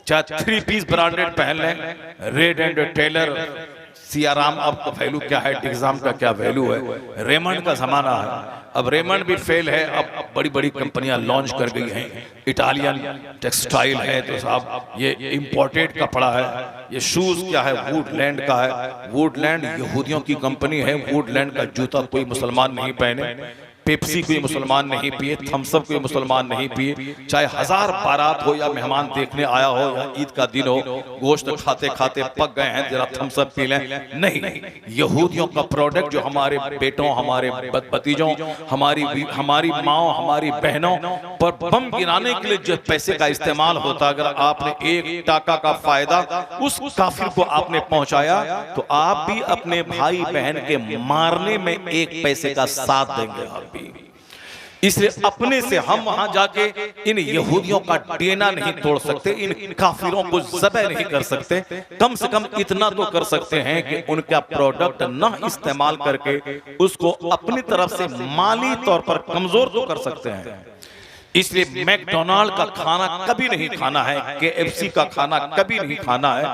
चाहे 3 पीस ब्रांडेड पहन लें, रेड एंड टेलर, सियाराम आपका वैल्यू क्या है, डिग्जाम का क्या वैल्यू है, रेमंड का जमाना है। अब रेमंड भी फेल है, अब बड़ी बड़ी कंपनियां लॉन्च कर गई हैं, इटालियन टेक्सटाइल है, तो साहब ये इंपोर्टेड कपड़ा है। ये शूज क्या है, वुडलैंड का है, वुडलैंड यहूदियों की कंपनी है। वुडलैंड का जूता कोई मुसलमान नहीं पहने, पेप्सी कोई मुसलमान नहीं पिए, थम्सअप कोई मुसलमान नहीं पिए, चाहे 1000 बारात हो या मेहमान देखने आया हो या ईद का दिन हो, गोश्त खाते खाते पक गए हैं, जरा थम्सअप पी लें। नहीं, यहूदियों का प्रोडक्ट जो हमारे बेटों, हमारे भतीजों, हमारी माओ, हमारी बहनों पर बम गिराने के लिए जो पैसे का इस्तेमाल होता, अगर आपने 1 टाका का फायदा उस काफिर को आपने पहुंचाया, तो आप भी अपने भाई बहन के मारने में 1 पैसे का साथ देंगे आप। इसलिए अपने से हम वहां जाके इन यहूदियों का डेना नहीं तोड़ सकते, इन काफिरों को ज़बह नहीं कर सकते। कम से कम इतना तो कर सकते हैं कि उनका प्रोडक्ट न इस्तेमाल करके उसको अपनी तरफ से माली तौर पर कमजोर तो कर सकते हैं। इसलिए मैकडोनाल्ड का खाना कभी नहीं खाना है, KFC का खाना कभी नहीं खाना है,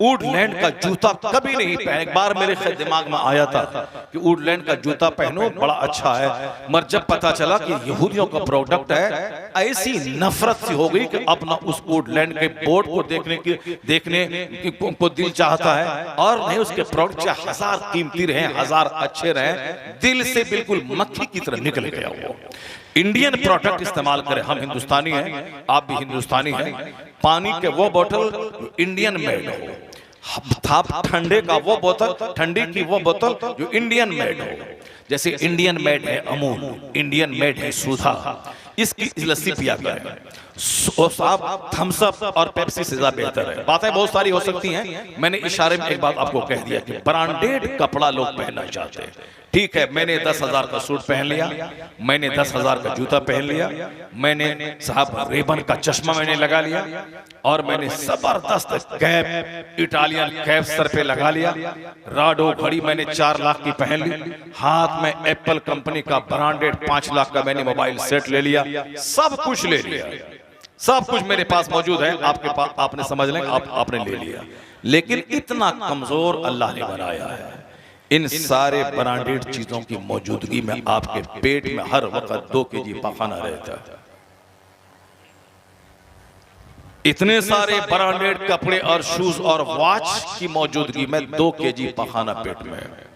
वुडलैंड का जूता कभी नहीं पहने। एक बार मेरे दिमाग में आया था कि वुडलैंड का जूता पहनो, बड़ा अच्छा है, मगर जब पता चला कि यहूदियों का प्रोडक्ट है, ऐसी नफरत सी हो गई कि अपना उस वुडलैंड के बोर्ड को देखने को दिल चाहता है, और नहीं उसके प्रोडक्ट चाहे 1000 कीमती रहे, 1000 अच्छे रहे, दिल से बिल्कुल मक्खी की तरह निकल गया वो। इंडियन प्रोडक्ट इस्तेमाल करें, हम हिंदुस्तानी हैं, आप भी हिंदुस्तानी हैं। पानी के वो बोतल इंडियन मेड हो, ठंडे का वो बोतल, ठंडी की वो बोतल जो इंडियन मेड हो। जैसे इंडियन मेड है अमूल, इंडियन मेड है सुधा, इसकी लस्सी पिया करें। साहब थम्सअप और पेप्सी से ज्यादा बेहतर है। बातें बहुत सारी हो सकती हैं, मैंने इशारे में एक बात आपको कह दिया कि ब्रांडेड कपड़ा लोग पहनना चाहते हैं। ठीक है, मैंने 10,000 का सूट पहन लिया, मैंने 10,000 का जूता पहन लिया, मैंने साहब रेबन का चश्मा मैंने लगा लिया, और मैंने जबरदस्त कैप, इटालियन कैप सर पे लगा लिया, राडो घड़ी मैंने 4 लाख की पहन ली, हाथ में एप्पल कंपनी का ब्रांडेड 5 लाख का मैंने मोबाइल सेट ले लिया, सब कुछ ले लिया, सब कुछ मेरे पास मौजूद है, आपके पास, आपने समझ लें, आपने ले लिया। लेकिन इतना कमजोर अल्लाह ने बनाया है, इन सारे ब्रांडेड चीजों की मौजूदगी में आपके पेट में हर वक्त 2 केजी पखाना रहता है। इतने सारे ब्रांडेड कपड़े और शूज और वॉच की मौजूदगी में 2 केजी पखाना पेट में है।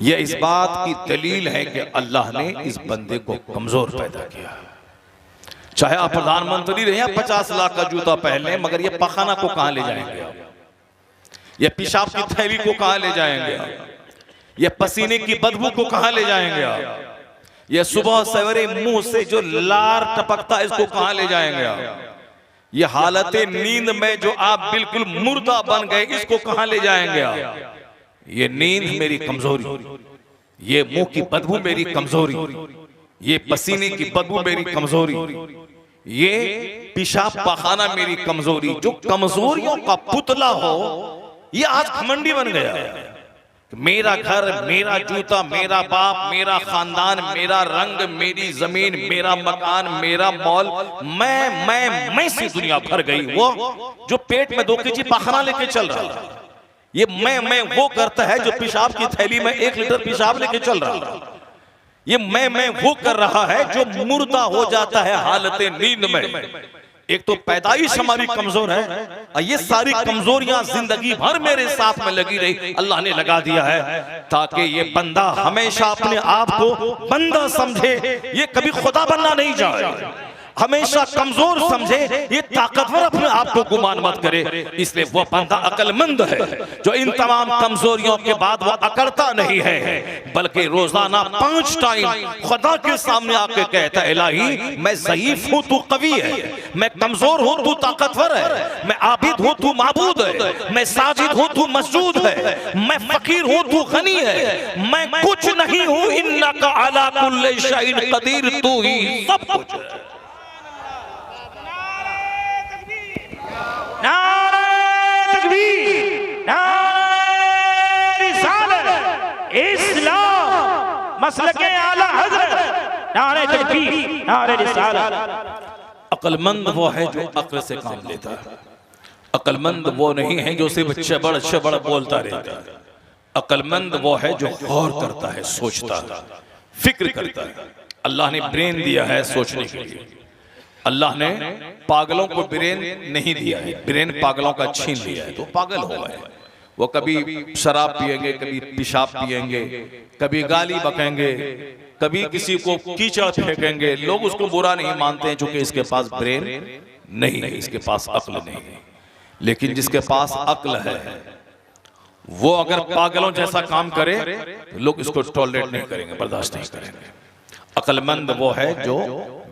यह इस बात की दलील है कि अल्लाह ने इस बंदे को कमजोर पैदा किया। चाहे आप प्रधानमंत्री रहे या 50 लाख का जूता पहन लें, मगर ये पखाना को कहां ले जाएंगे आप? ये पेशाब की थैली को कहां ले जाएंगे आप? ये पसीने की बदबू को कहां ले जाएंगे आप? ये सुबह सवेरे मुंह से जो लार टपकता है, इसको कहां ले जाएंगे आप? ये हालत नींद में जो आप बिल्कुल मुर्दा बन गए, इसको कहां ले जाएंगे आप? ये नींद मेरी कमजोरी, ये मुंह की बदबू मेरी कमजोरी, ये पसीने की बदबू मेरी कमजोरी, ये पेशाब पखाना मेरी कमजोरी। जो कमजोरियों का पुतला हो, ये आज घमंडी बन गया। मेरा घर, मेरा जूता, मेरा बाप, मेरा खानदान, मेरा रंग, मेरी जमीन, मेरा मकान, मेरा मॉल, मैं से दुनिया भर गई। वो जो पेट में 2 केजी पखाना लेके चल रहा है, ये मैं वो करता है जो पेशाब की थैली में 1 लीटर पेशाब लेके चल रहा है। ये मैं वो कर रहा है जो मुर्दा हो जाता है हालत नींद में। एक तो पैदाइश हमारी कमजोर है और ये सारी कमजोरियां जिंदगी भर मेरे साथ में लगी रही, अल्लाह ने लगा दिया है ताकि ये बंदा हमेशा अपने आप को बंदा समझे, ये कभी खुदा बनना नहीं चाहे, हमेशा कमजोर समझे, ये ताकतवर अपने आप को गुमान मत करे। इसलिए वो बंदा अक्लमंद है जो इन तमाम कमजोरियों के बाद वो अकड़ता नहीं है, बल्कि रोजाना 5 टाइम खुदा के सामने आके कहता है, इलाही मैं ज़ईफ हूं तू कवी है, मैं कमजोर हूं तू ताकतवर है, मैं आबिद हूं तू माबूद है, मैं साजिद हूं तू मसजूद है, मैं फकीर हूं तू गनी है, मैं कुछ नहीं हूं इन्नका अला कुल्लि शैइन कदीर, तू ही सब कुछ है। नारे तकबीर, नारे रिसालत, इस्लाम, मसलके आला हज़रत, नारे तकबीर, नारे रिसालत। अक्लमंद वो है जो अक्ल से काम लेता है, अक्लमंद वो नहीं है जो सिर्फ चबड़ बोलता रहता है, अक्लमंद वो है जो गौर करता है, सोचता है, फिक्र करता है। अल्लाह ने ब्रेन दिया है सोचने के लिए, अल्लाह ने पागलों को ब्रेन नहीं दिया है, ब्रेन पागलों का छीन लिया है तो पागल हो गए। वो कभी शराब पिएंगे, कभी पेशाब पिएंगे, कभी गाली बकेंगे, कभी किसी को कीचड़ फेंकेंगे, लोग उसको बुरा नहीं मानते हैं क्योंकि इसके पास ब्रेन नहीं है, इसके पास अक्ल नहीं है। लेकिन जिसके पास अक्ल है वो अगर पागलों जैसा काम करे तो लोग इसको टॉलरेट नहीं करेंगे, बर्दाश्त नहीं करेंगे। अक्लमंद वो है जो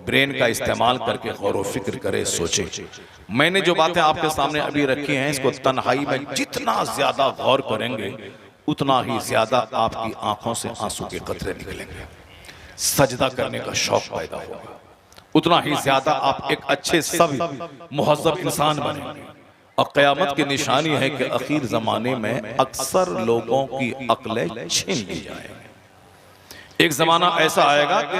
ब्रेन का इस्तेमाल करके गौर व फिक्र करे, सोचे। मैंने जो बातें आपके सामने अभी रखी हैं, इसको तन्हाई में जितना ज्यादा गौर करेंगे उतना ही ज्यादा आपकी आंखों से आंसू के कतरे निकलेंगे, सजदा करने का शौक पैदा होगा, उतना ही ज्यादा आप एक अच्छे सब मुहज़्ज़ब इंसान बनेंगे। और क़यामत की निशानी है कि आखिर जमाने में अक्सर लोगों की अक्लें छीन ली जाएंगी। एक जमाना ऐसा आएगा कि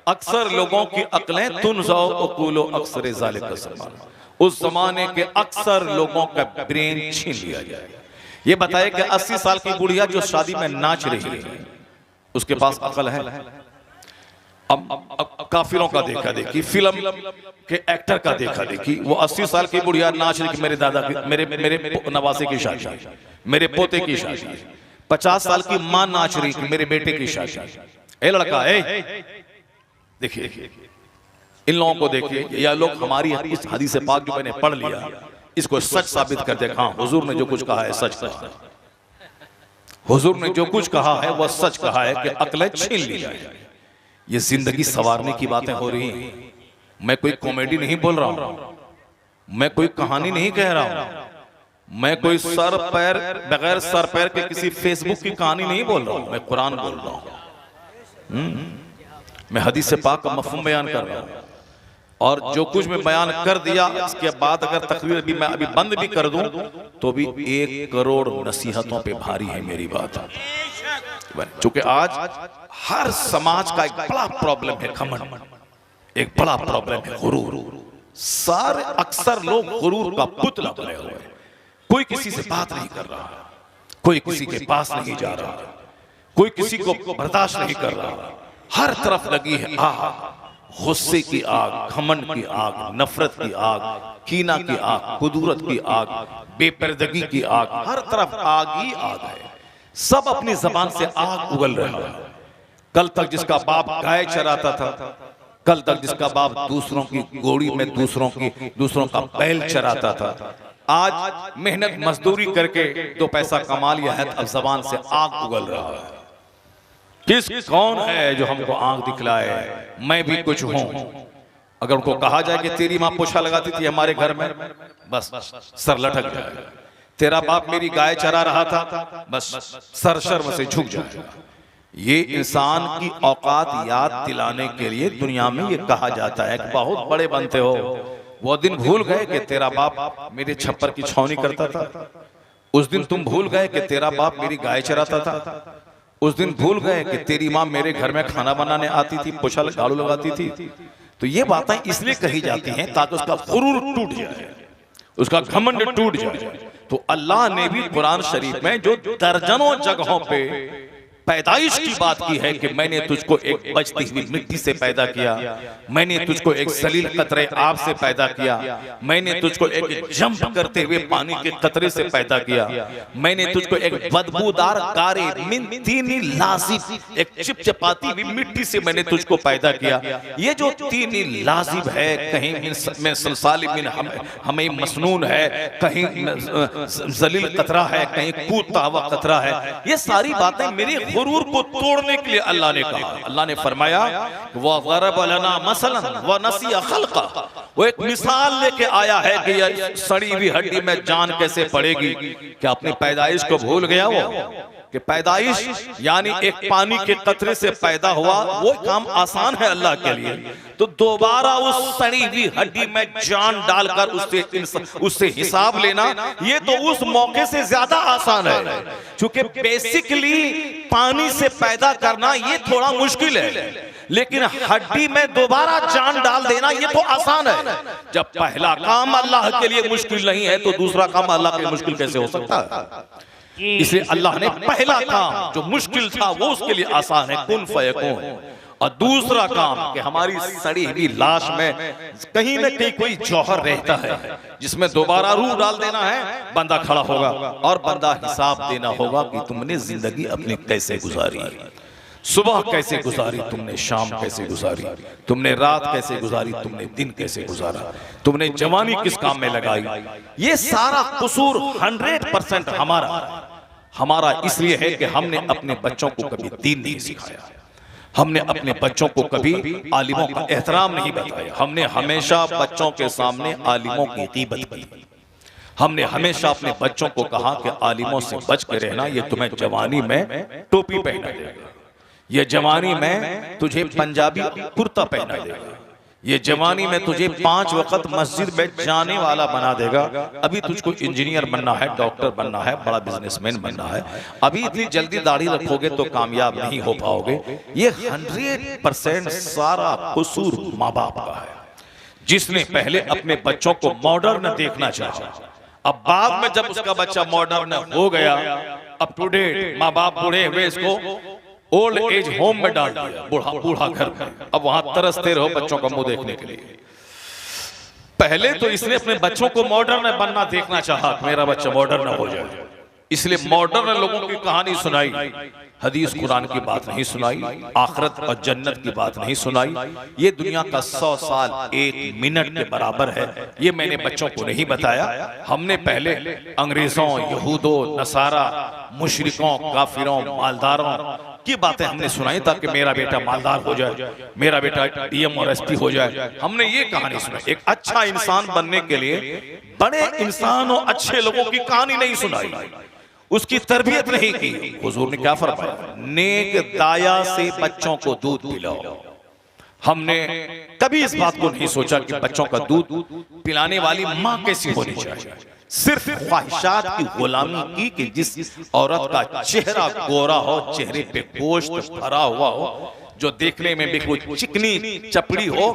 अक्सर लोगों की अक्लें तुनज़ौ उक़ूलो अक्सर ज़ालिका ज़माना, उस जमाने के अक्सर लोगों का ब्रेन छीन लिया जाएगा। ये बताए कि 80 साल की बुढ़िया जो शादी में नाच रही है उसके पास अक्ल है? अब काफिरों का देखा देखी, फिल्म के एक्टर का देखा देखी, वो 80 साल की बुढ़िया नाच रही कि मेरे दादा की, मेरे नवासे की शादी, मेरे पोते की शादी, 50 साल की मां नाच रही कि मेरे बेटे की शादी। ए लड़का, देखिए इन लोगों को देखिए, या लोग हमारी इस हदीस पाक जो मैंने पढ़ लिया इसको सच साबित कर दे। हाँ, हुजूर ने जो कुछ कहा है सच कहा, हुजूर ने जो कुछ कहा है वह सच कहा है कि अक्लें छीन ली जाए। ये जिंदगी संवारने की बातें हो रही हैं, मैं कोई कॉमेडी नहीं बोल रहा हूं, मैं कोई कहानी नहीं कह रहा हूं, मैं कोई सर पैर बगैर सर पैर के किसी फेसबुक की कहानी नहीं बोल रहा हूं, मैं कुरान बोल रहा हूं। मैं हदीस पाक का मफ़हूम बयान कर रहा हूं, और जो कुछ मैं बयान कर दिया इसके बाद अगर तकरीर भी मैं अभी बंद भी कर दूं तो भी 1 करोड़ नसीहतों पे भारी है मेरी बात। चूंकि आज हर समाज का एक बड़ा प्रॉब्लम है घमंड, एक बड़ा प्रॉब्लम है गुरूर। सारे अक्सर लोग गुरूर का पुतला बने हुए हैं, कोई किसी से बात नहीं कर रहा, कोई किसी के पास नहीं जा रहा, कोई किसी को बर्दाश्त नहीं कर रहा, हर तरफ लगी है आग, गुस्से की आग, घमंड की आग, नफरत की आग, कीना की आग, कुदूरत की आग, बेपर्दगी की आग, हर तरफ आग ही आग है। सब अपनी जबान से आग उगल रहा है। कल तक जिसका बाप गाय चराता था, कल तक जिसका बाप दूसरों की गोड़ी में दूसरों का बैल चराता था, आज मेहनत मजदूरी करके 2 पैसा कमा लिया है, अब जबान से आग उगल रहा है। कौन है जो हमको आंख दिखलाए, मैं भी कुछ हूं। अगर उनको कहा जाए कि तेरी मां पोछा लगाती थी हमारे घर में, बस सर लटक जाएगा। तेरा बाप मेरी गाय चरा रहा था, बस सर शर्म से झुक जाएगा। ये इंसान की औकात याद दिलाने के लिए दुनिया में ये कहा जाता है कि बहुत बड़े बनते हो। वो दिन भूल गए कि तेरा बाप मेरे छप्पर की छावनी करता था, उस दिन तुम भूल गए कि तेरा बाप मेरी गाय चराता था, उस दिन भूल गए कि तेरी माँ मेरे घर में खाना बनाने आती थी, पोछा झाड़ू लगाती थी। तो ये बातें इसलिए कही जाती हैं ताकि उसका गुरूर टूट जाए, उसका घमंड टूट जाए। तो अल्लाह ने भी कुरान शरीफ में जो दर्जनों जगहों पे पैदाइश की बात की है कि मैंने तुझको एक बचती हुई मिट्टी से पैदा किया, मैंने तुझको एक सलील कतरे आग से पैदा किया, मैंने तुझको एक जंप करते हुए पानी के कतरे से पैदा किया, मैंने तुझको एक बदबूदार कारे मिन तीनी लाजिब एक चिपचिपाती हुई मिट्टी से मैंने तुझको पैदा किया। ये जो तीनी लाजिब है, कहीं में सलसाल मिन हमें मसनून है, कहीं जलील कतरा है, कहीं कूदता हुआ कतरा है, ये सारी बातें मेरी गुरूर को तोड़ने के लिए अल्लाह ने कहा। अल्लाह ने फरमाया वह ग़रब लना मसलन व नसिया खल्क़ा, वो एक मिसाल लेके आया है कि ये सड़ी हुई हड्डी में जान कैसे पड़ेगी। क्या अपनी पैदाइश को भूल गया वो कि पैदाइश यानी एक पानी के कतरे से पैदा हुआ, वो काम आसान है अल्लाह के लिए, तो दोबारा उस सड़ी हुई हड्डी में जान डालकर उससे हिसाब लेना ये तो उस मौके से ज्यादा आसान है। क्योंकि बेसिकली पानी से पैदा करना ये थोड़ा मुश्किल है, लेकिन हड्डी में दोबारा जान डाल देना ये तो आसान है। जब पहला काम अल्लाह के लिए मुश्किल नहीं है तो दूसरा काम अल्लाह के लिए मुश्किल कैसे हो सकता है? इसलिए अल्लाह ने पहला काम जो मुश्किल था वो उसके लिए आसान है, कुन फयकून। और दूसरा काम कि हमारी सड़ी हुई लाश में कहीं न कहीं कोई जौहर रहता है जिसमें दोबारा रूह डाल देना है, बंदा खड़ा होगा और बंदा हिसाब देना होगा कि तुमने जिंदगी अपनी कैसे गुजारी, सुबह कैसे गुजारी, तुमने शाम कैसे गुजारी, तुमने रात कैसे गुजारी, तुमने दिन कैसे गुजारा, तुमने जवानी किस काम में लगाई। ये सारा कसूर 100% हमारा इसलिए है कि हमने अपने बच्चों को कभी दीन नहीं सिखाया, हमने अपने बच्चों को कभी आलिमों का एहतराम नहीं बताया, हमने हमेशा बच्चों के सामने आलिमों की ग़ीबत की, हमने हमेशा अपने बच्चों को कहा कि आलिमों से बच के रहना, ये तुम्हें जवानी में टोपी पहना देगा, ये जवानी में तुझे पंजाबी कुर्ता पहना देगा, ये जवानी में तुझे 5 वक्त मस्जिद में जाने वाला बना देगा। अभी तुझको इंजीनियर बनना है, डॉक्टर बनना है, बड़ा बिजनेसमैन बनना है, अभी इतनी जल्दी दाढ़ी रखोगे तो कामयाब नहीं हो पाओगे। ये 100% सारा कसूर माँ बाप का है, जिसने पहले अपने बच्चों को मॉडर्न देखना चाहा, अब बाद में जब उसका बच्चा मॉडर्न हो गया, अप टू डेट, माँ बाप बूढ़े हुए, इसको ओल्ड एज होम में डाल दिया, बूढ़ा घर में, अब वहां तरसते रहो बच्चों का मुंह देखने के लिए। पहले तो इसने अपने बच्चों को मॉडर्न बनना देखना चाहा, मेरा बच्चा मॉडर्न हो जाए, इसलिए मॉडर्न लोगों की कहानी सुनाई, हदीस कुरान की बात नहीं सुनाई, आखिरत और जन्नत की बात नहीं सुनाई। ये दुनिया का 100 साल 1 मिनट के बराबर है, ये मैंने बच्चों को नहीं बताया। हमने पहले अंग्रेजों, यहूदों, नसारा, मुशरिकों, काफिरों, मालदारों की बातें हमने सुनाई ताकि मेरा बेटा मालदार हो जाए, मेरा बेटा डीएम और एसपी हो जाए। हमने ये कहानी सुनाई। एक अच्छा इंसान बनने के लिए बड़े इंसान और अच्छे लोगों की कहानी नहीं सुनाई, उसकी तरबियत नहीं की। हुजूर ने क्या फरमाया? नेक दाया से बच्चों को दूध पिलाओ। हमने कभी इस बात को नहीं सोचा कि बच्चों का दूध पिलाने वाली माँ कैसी होनी चाहिए। सिर्फ ख्वाहिशात की गुलामी की कि जिस औरत का चेहरा गोरा हो, चेहरे पे गोश्त भरा हुआ हो, जो देखने में भी कोई चिकनी चपड़ी हो,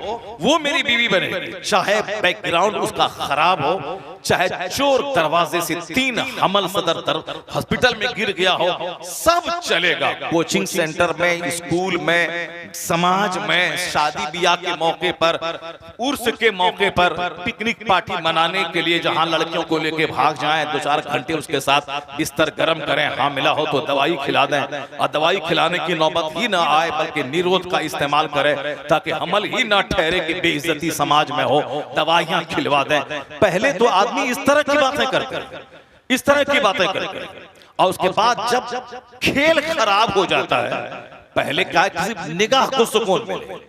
वो मेरी बीवी बने, चाहे बैकग्राउंड उसका खराब हो, चाहे चोर दरवाजे से 3 हमल सदर हॉस्पिटल में गिर गया हो, सब चलेगा। कोचिंग सेंटर में, स्कूल में, समाज में, शादी ब्याह के मौके पर, उर्स के मौके पर, पिकनिक पार्टी मनाने के लिए जहां लड़कियों को लेके भाग जाएं, 2-4 घंटे उसके साथ बिस्तर गर्म करें, हाँ मिला हो तो दवाई खिला दें, और दवाई खिलाने की नौबत ही ना आए बल्कि निरोध का इस्तेमाल करें ताकि हमल ही ना ठहरे कि बेइज्जती समाज में हो, दवाइयां खिलवा दें। पहले तो आदमी इस तरह की बातें करते, इस तरह की बातें करते, और उसके बाद जब खेल खराब हो जाता है, पहले क्या किसी निगाह को सुकून मिले,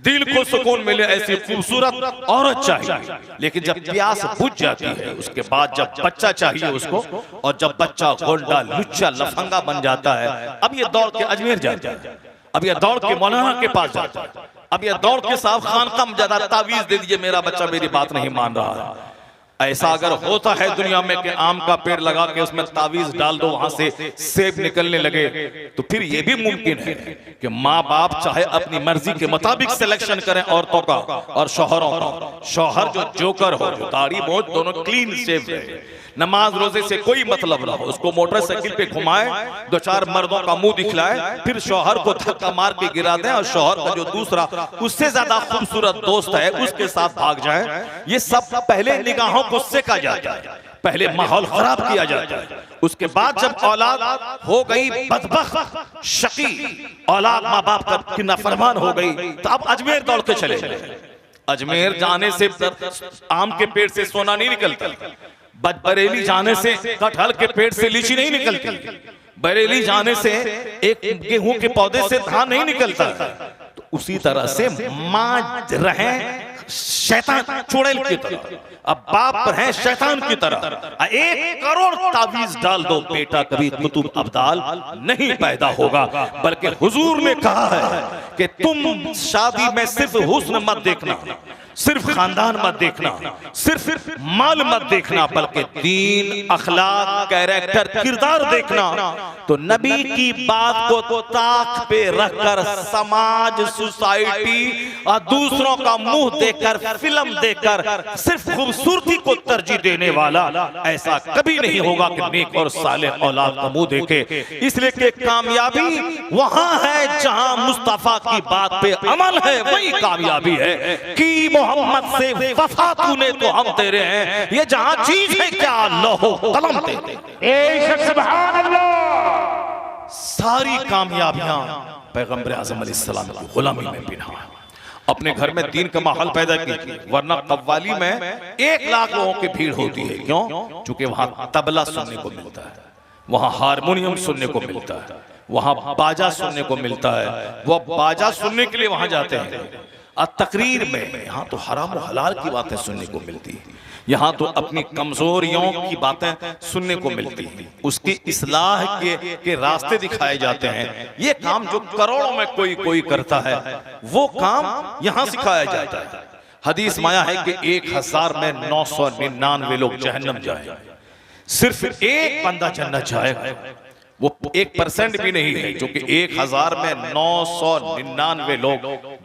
दिल को सुकून मिले, ऐसी खूबसूरत औरत चाहिए। लेकिन जब प्यास बुझ जाती है, उसके बाद जब बच्चा चाहिए उसको, और जब बच्चा गोल्डा लुच्चा लफंगा बन जाता है, अब ये दौड़ के अजमेर जाता है, अब ये दौड़ के मौलाना के पास जाता है, अब ये दौड़ के साहब खान कम ज्यादा तावीज दे दीजिए, मेरा बच्चा मेरी बात नहीं मान रहा है। ऐसा अगर होता है दुनिया में कि आम का पेड़ लगा के उसमें तावीज डाल दो, वहां से सेब निकलने लगे, तो फिर यह भी मुमकिन है कि माँ बाप चाहे अपनी मर्जी के मुताबिक सिलेक्शन करें औरतों का और शौहरों का। शौहर जो जोकर हो, जो दाढ़ी मोछ दोनों क्लीन शेव रहे, नमाज रोजे से कोई मतलब ना हो, उसको मोटरसाइकिल पे घुमाए, दो चार मर्दों का मुंह दिखलाए, फिर शौहर को धक्का मार के गिरा दें और शौहर का जो दूसरा उससे ज्यादा खूबसूरत दोस्त है उसके साथ भाग जाए। ये सब पहले निगाहों को सेका जाता है, पहले माहौल खराब किया जाता है, उसके बाद जब औलाद हो गई बदबख्त शकी औलाद, माँ बाप की नाफरमान हो गई, तो अब अजमेर दौड़ के चले गए। अजमेर जाने से आम के पेड़ से सोना नहीं निकलता, बरेली जाने से कटहल के पेड़ से लीची नहीं निकलती, बरेली जाने से एक गेहूं के पौधे से धान नहीं निकलता। तो उसी तरह से माँ रहे शैतान चुड़ैल की तरह, अब बाप है शैतान की तरह। 1 करोड़ तावीज डाल दो, बेटा कभी कुतुब अब्दाल नहीं पैदा होगा। बल्कि हुजूर ने कहा है कि तुम शादी में सिर्फ हुस्न मत देखना, सिर्फ खानदान मत देखना, सिर्फ माल मत देखना, बल्कि दीन, अखलाक, कैरेक्टर, किरदार देखना। तो नबी की बात को ताक पे रखकर समाज, सोसाइटी और दूसरों का मुंह देखकर, फिल्म देखकर सिर्फ खूबसूरती को तरजीह देने वाला ऐसा कभी नहीं होगा कि नेक और सालेह औलाद का मुंह देखे। इसलिए कि कामयाबी वहां है जहां मुस्तफा की बात पे अमल है, वही कामयाबी है। कि मोहम्मद से वफा तूने तो हम तेरे हैं, ये जहां चीज है क्या लोहो कलम तेरे। बेशक सुभान अल्लाह। सारी कामयाबियां पैगंबर आज़म अलैहिस्सलाम की गुलामी में बिना है। अपने घर में दीन का माहौल पैदा कीजिए, वरना कव्वाली में 1 लाख लोगों की भीड़ होती है। क्यों? क्योंकि वहां तबला सुनने को मिलता है, वहां हारमोनियम सुनने को मिलता है, वहां बाजा सुनने को मिलता है। वो बाजा सुनने के लिए वहां जाते हैं। तकरीर में यहाँ तो हराम और हलाल की बातें सुनने को मिलती है, यहाँ तो अपनी कमजोरियों की बातें सुनने को मिलती है, उसकी इस्लाह के रास्ते दिखाए जाते हैं। ये काम जो करोड़ों में कोई करता है, वो काम यहाँ सिखाया जाता है। हदीस माया है कि 1000 में 999 लोग जहन्नम जाए, सिर्फ एक बंदा जन्नत जाएगा। वो 1% भी नहीं है, जो कि 1000 में 999 लोग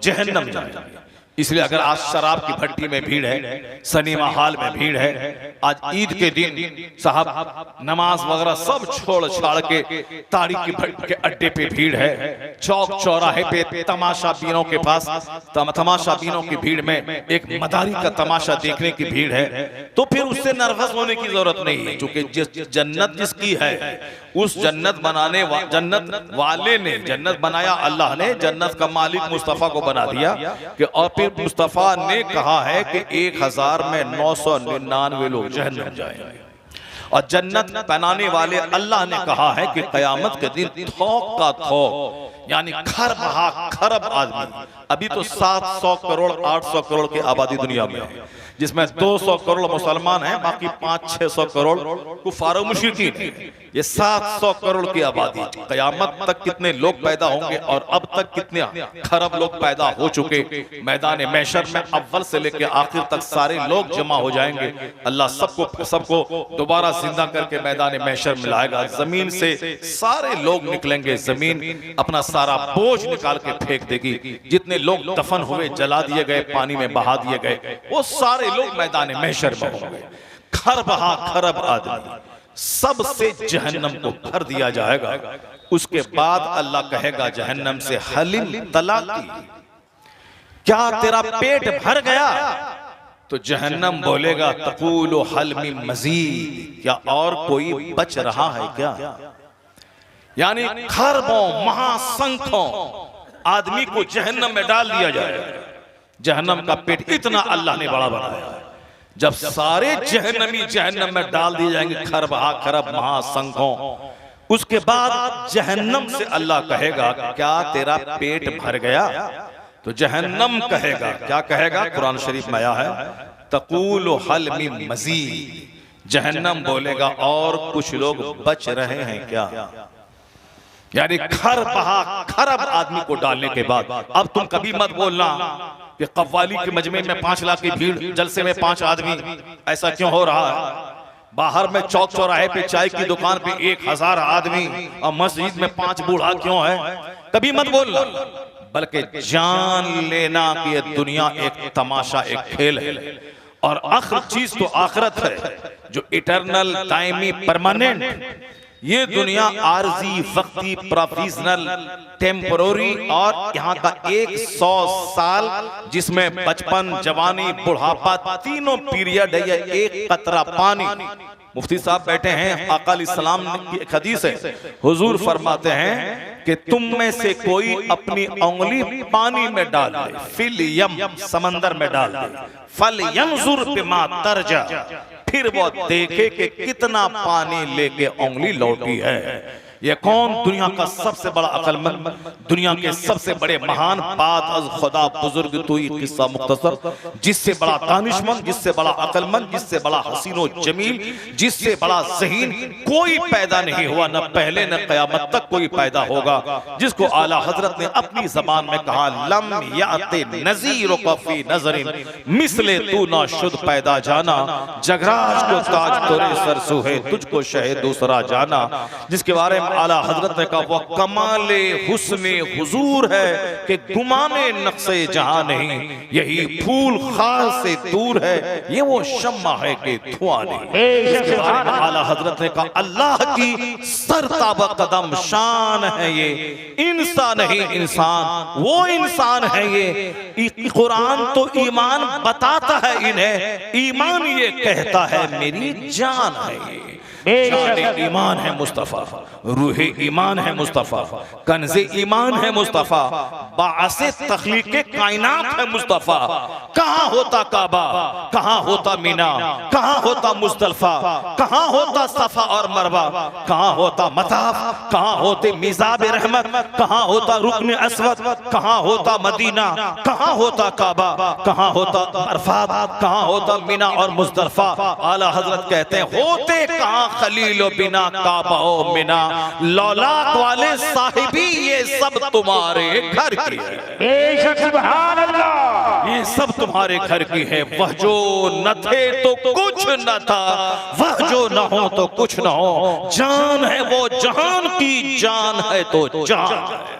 जहन्नम जाएंगे। इसलिए अगर आज शराब की भट्टी में भीड़ है, सिनेमा हॉल में भीड़ है, आज ईद के दिन साहब नमाज वगैरह सब छोड़ छाड़ के ताड़ी की भट्टी के अड्डे पे भीड़ है, चौक चौराहे पे तमाशा बीनों के पास तमाशा बीनों की भीड़ में एक मदारी का तमाशा देखने की भीड़ है। तो फिर उससे नर्वस होने की जरूरत नहीं है, क्योंकि जिस जन्नत जिसकी है उस जन्नत जन्नत वाले ने जन्नत बनाया, अल्लाह ने जन्नत का मालिक मुस्तफा को बना दिया कि और फिर मुस्तफा ने कहा है कि 1000 में 999 लोग जहन्नम जाएंगे। और जन्नत बनाने वाले अल्लाह ने कहा है कि कयामत के दिन थोक का थोक, यानी खरब आदमी, अभी तो 700 करोड़ 800 करोड़ की आबादी दुनिया में है, जिसमें 200 करोड़ मुसलमान हैं, बाकी 500-600 करोड़ कुफार और मुशरिकीन हैं। ये 700 करोड़ की आबादी, कयामत तक कितने लोग पैदा होंगे और अब तक कितने खरब लोग पैदा हो चुके। मैदान महशर में अव्वल से लेकर आखिर तक सारे लोग जमा हो जाएंगे। अल्लाह सबको दोबारा जिंदा करके मैदान महशर में लाएगा। जमीन से सारे लोग निकलेंगे, जमीन अपना सारा बोझ निकाल के फेंक देगी। जितने लोग दफन हुए, जला दिए गए, पानी में बहा दिए गए, वो सारे लोग मैदान महशर में होंगे। खरब आदमी सबसे जहन्नम को भर दिया जाएगा। उसके बाद अल्लाह कहेगा जहन्नम से हलिम तलाकी, क्या तेरा पेट भर गया? तो जहन्नम बोलेगा तकूलु हल मिन मजीद, क्या और कोई बच रहा है क्या? यानी खरबों महासंख्यों आदमी को जहन्नम में डाल दिया जाएगा। जहन्नम का पेट इतना अल्लाह ने बड़ा बनाया है। जब सारे जहन्नमी जहन्नम में डाल दिए जाएंगे, खरब महासंख्यों, उसके बाद जहन्नम से अल्लाह कहेगा क्या तेरा पेट भर गया? तो जहन्नम कहेगा, क्या कहेगा? कुरान शरीफ में आया है तकूलु हल मिन मजीद, जहन्नम बोलेगा और कुछ लोग बच रहे हैं क्या? यानी खरब आदमी को डालने के बाद अब तुम कभी मत बोलना कि कव्वाली के मजमे में 5 लाख की भीड़, जलसे में 5 आदमी, ऐसा क्यों हो रहा है? बाहर में चौक चौराहे पे चाय की दुकान पे 1000 आदमी और मस्जिद में 5 बूढ़ा क्यों है? कभी मत बोलना, बल्कि जान लेना कि ये दुनिया एक तमाशा, एक खेल है और आखिर चीज तो आखिरत है जो इटरनल, दायमी, परमानेंट। ये दुनिया आरजी, वक्ती, प्रोविजनल, टेम्पररी और यहाँ का 100 साल जिसमें बचपन, जवानी, बुढ़ापा तीनों पीरियड है। ये एक कतरा पानी। मुफ्ती साहब बैठे हैं, आका अलैहिस्सलाम की एक हदीस है, हुजूर फरमाते हैं कि तुम में से कोई अपनी उंगली पानी में डाल दे, फिल यम, समंदर में डाल दे, फल यंजुर बिमा तरजा, फिर वो देखे कि कितना पानी लेके उंगली लौटी है। ये कौन? दुनिया का सबसे बड़ा अक्लमंद, दुनिया के सबसे बड़े महान, बात अज खुदा बुजुर्ग तो किस्सा मुख्तसर, जिससे बड़ा दानिशमंद, जिससे बड़ा अक्लमंद, जिससे बड़ा हसीनो जमील, जिससे बड़ा ज़हीन कोई पैदा नहीं हुआ, न पहले न क़यामत तक कोई पैदा होगा, जिसको आला हजरत ने अपनी जबान में कहा, लम याते नज़ीर कफ़ी नज़रिन मिसले तू ना शुद पैदा जाना, जगराज को ताज तोरे सर सुहे, तुझको शहे दूसरा जाना। जिसके बारे में आला हजरत ने कहा, वह कमाले हुस्ने हुजूर है कि गुमाने नक्शे जहां नहीं, यही फूल खास से दूर है, ये वो शम्मा है कि धुआं नहीं। इसके बारे में आला हजरत ने कहा, अल्लाह की सरताब कदम शान है ये, इंसान नहीं इंसान, वो इंसान है ये। कुरान तो ईमान बताता है इन्हें, ईमान ये कहता है मेरी जान है ये। शान ईमान है मुस्तफ़ा, रूह ईमान है मुस्तफ़ा, कंज़े ईमान है मुस्तफ़ा, बाअसे तख्लीक़े कायनात है मुस्तफ़ा। कहाँ होता काबा, कहाँ होता मीना, कहाँ होता मुज़दलिफ़ा, कहाँ होता सफ़ा और मरवा, कहाँ होता मताफ, कहाँ होते मिज़ाब रहमत, कहाँ होता रुकन अस्वद, कहाँ होता मदीना, कहाँ होता काबा, कहाँ होता अरफात, कहाँ होता मीना और मुज़दलिफ़ा। आला हज़रत कहते हैं, होते कहाँ खलीलो बिना काबा ओ मिना, लौलाक वाले साहिबी ये सब तुम्हारे घर की है। सुभान अल्लाह, ये सब तुम्हारे घर की है। वह जो न थे तो कुछ न था, वह जो न हो तो कुछ न हो, जान है वो जहान की जान है तो जान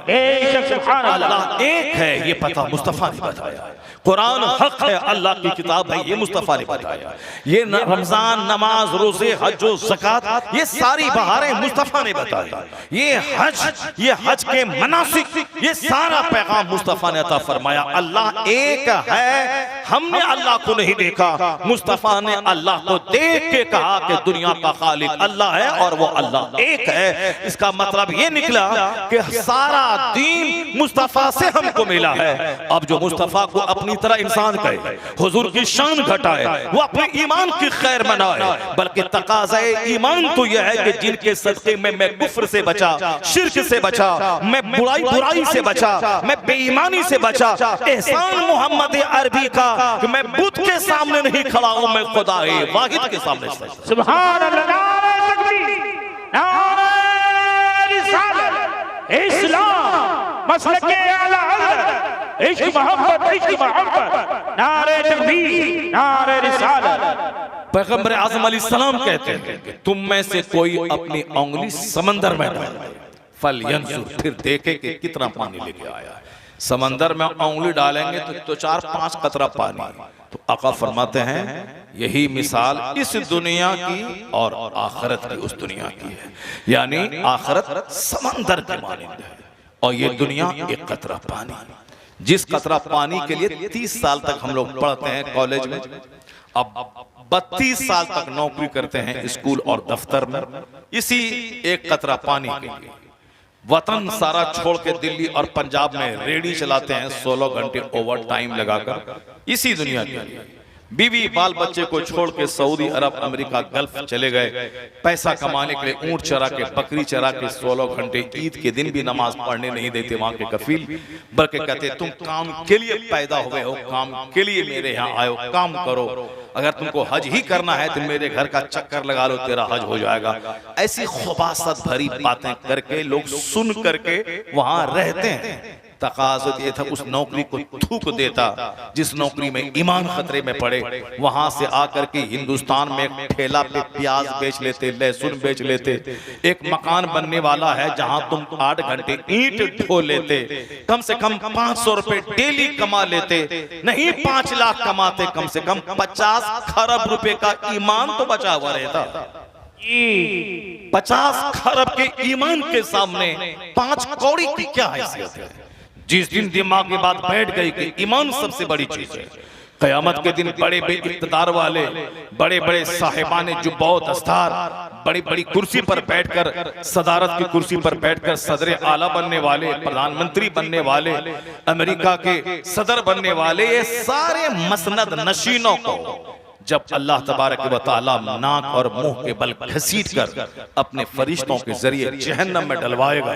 है। सुभान अल्लाह एक है, ये पता मुस्तफ़ा ने बताया। कुरान हक है, अल्लाह की किताब है, ये मुस्तफ़ा ने बताया। ये रमजान, नमाज, रोजे, हज, ज़कात, ये सारी बहारें मुस्तफ़ा ने बताया। ये हज के मनासिक, ये सारा पैगाम मुस्तफ़ा ने अता फरमाया। अल्लाह एक है, हमने अल्लाह को नहीं देखा, मुस्तफ़ा ने अल्लाह को देख के कहा कि दुनिया का खालिक अल्लाह है और वो अल्लाह एक है। इसका मतलब ये निकला कि सारा दीन मुस्तफ़ा से हमको मिला है। अब जो मुस्तफ़ा को अपनी तरह इंसान कहे, हुजूर की शान घटाए, वो अपने ईमान की खैर मनाए, बल्कि तकाज़े ईमान तो यह है कि जिनके सदक़े में मैं कुफ्र से बचा, शिर्क से बचा, मैं बुराई से बचा, मैं बेईमानी से बचा। एहसान मोहम्मद अरबी का कि मैं बुत के सामने नहीं खड़ा हूं, मैं खुदा वाहिद के सामने। सुभान अल्लाह, नारे तकबीर, नारे रिसालत, इस्लाम मसलके आला हज़रत, इश्क मोहब्बत, नारे तकबीर, नारे रिसालत। पैगंबर आज़म अलैहिस्सलाम कहते हैं कि तुम में से कोई अपनी उंगली समंदर में डाल दे, फल यंजुर, फिर देखे कि कितना पानी लेके आया है। समंदर में उंगली डालेंगे तो 4-5 कतरा पानी। तो आका फरमाते हैं यही मिसाल इस दुनिया की और आखिरत की उस दुनिया की है, यानी आखिरत समंदर के मानिंद है और ये दुनिया एक कतरा पानी। जिस कतरा पानी के लिए 30 साल तक हम लोग पढ़ते हैं कॉलेज में, अब 32 साल तक नौकरी करते हैं स्कूल और दफ्तर में, इसी एक कतरा पानी के लिए। वतन सारा छोड़ के दिल्ली और पंजाब में रेडी चलाते हैं 16 घंटे ओवर टाइम लगाकर इसी दुनिया के लिए। बीवी बाल बच्चे को छोड़ के सऊदी अरब, अमेरिका, गल्फ चले गए पैसा कमाने के लिए, ऊंट चरा के, बकरी चरा के 16 घंटे। ईद के दिन भी नमाज पढ़ने नहीं देते वहां के कफील, बल्कि कहते तुम काम के लिए पैदा हुए हो, काम के लिए मेरे यहाँ आए हो, काम करो। अगर तुमको हज ही करना है तो मेरे घर का चक्कर लगा लो, तेरा हज हो जाएगा। ऐसी खुबासत भरी बातें करके लोग सुन करके वहां रहते हैं। तकाज़ुत ये था उस नौकरी को थूक देता जिस नौकरी में ईमान खतरे में पड़े। वहां से आकर के हिंदुस्तान में एक ठेला पे प्याज बेच लेते, लहसुन बेच लेते। एक मकान बनने वाला है जहां तुम 8 घंटे ईंट ढो लेते, कम से कम 500 रुपए डेली कमा लेते, नहीं 5 लाख कमाते, कम से कम 50 खरब रुपए का ईमान तो बचा हुआ रहता। 50 खरब के ईमान के सामने 5 कौड़ी की क्या हैसियत है। जिस दिन दिमाग की बात बैठ गई कि ईमान सबसे बड़ी चीज है, क़यामत के दिन बड़े बड़े इक़्तिदार वाले, बड़े बड़े साहिबाने जुब्बा दस्तार, बड़ी बड़ी कुर्सी पर बैठकर, सदारत की कुर्सी पर बैठकर सदर आला बनने वाले, प्रधानमंत्री बनने वाले, अमेरिका के सदर बनने वाले, ये सारे मसनद नशीनों को जब अल्लाह तबारक व तआला नाक और मुंह के बल घसीट कर अपने फरिश्तों के जरिए जहन्नम में डलवाएगा,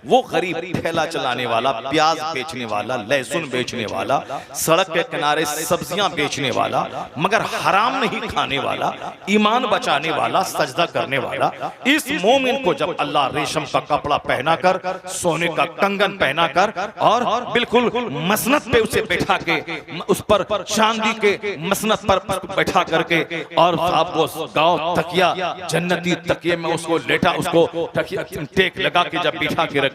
वो गरीब ठेला चलाने वाला, प्याज बेचने वाला, लहसुन बेचने वाला, सड़क के किनारे सब्जियां बेचने वाला, मगर हराम नहीं खाने वाला, ईमान बचाने वाला, सजदा करने वाला, इस मोमिन को जब अल्लाह रेशम का कपड़ा पहनाकर, सोने का कंगन पहनाकर और बिल्कुल मसनद पे उसे बैठा के, उस पर चांदी के मसनद पर बैठा करके, और आपको गाँव तकिया, जन्नती तकिए में उसको लेटा, उसको टेक लगा के जब बिठा के रखेगा,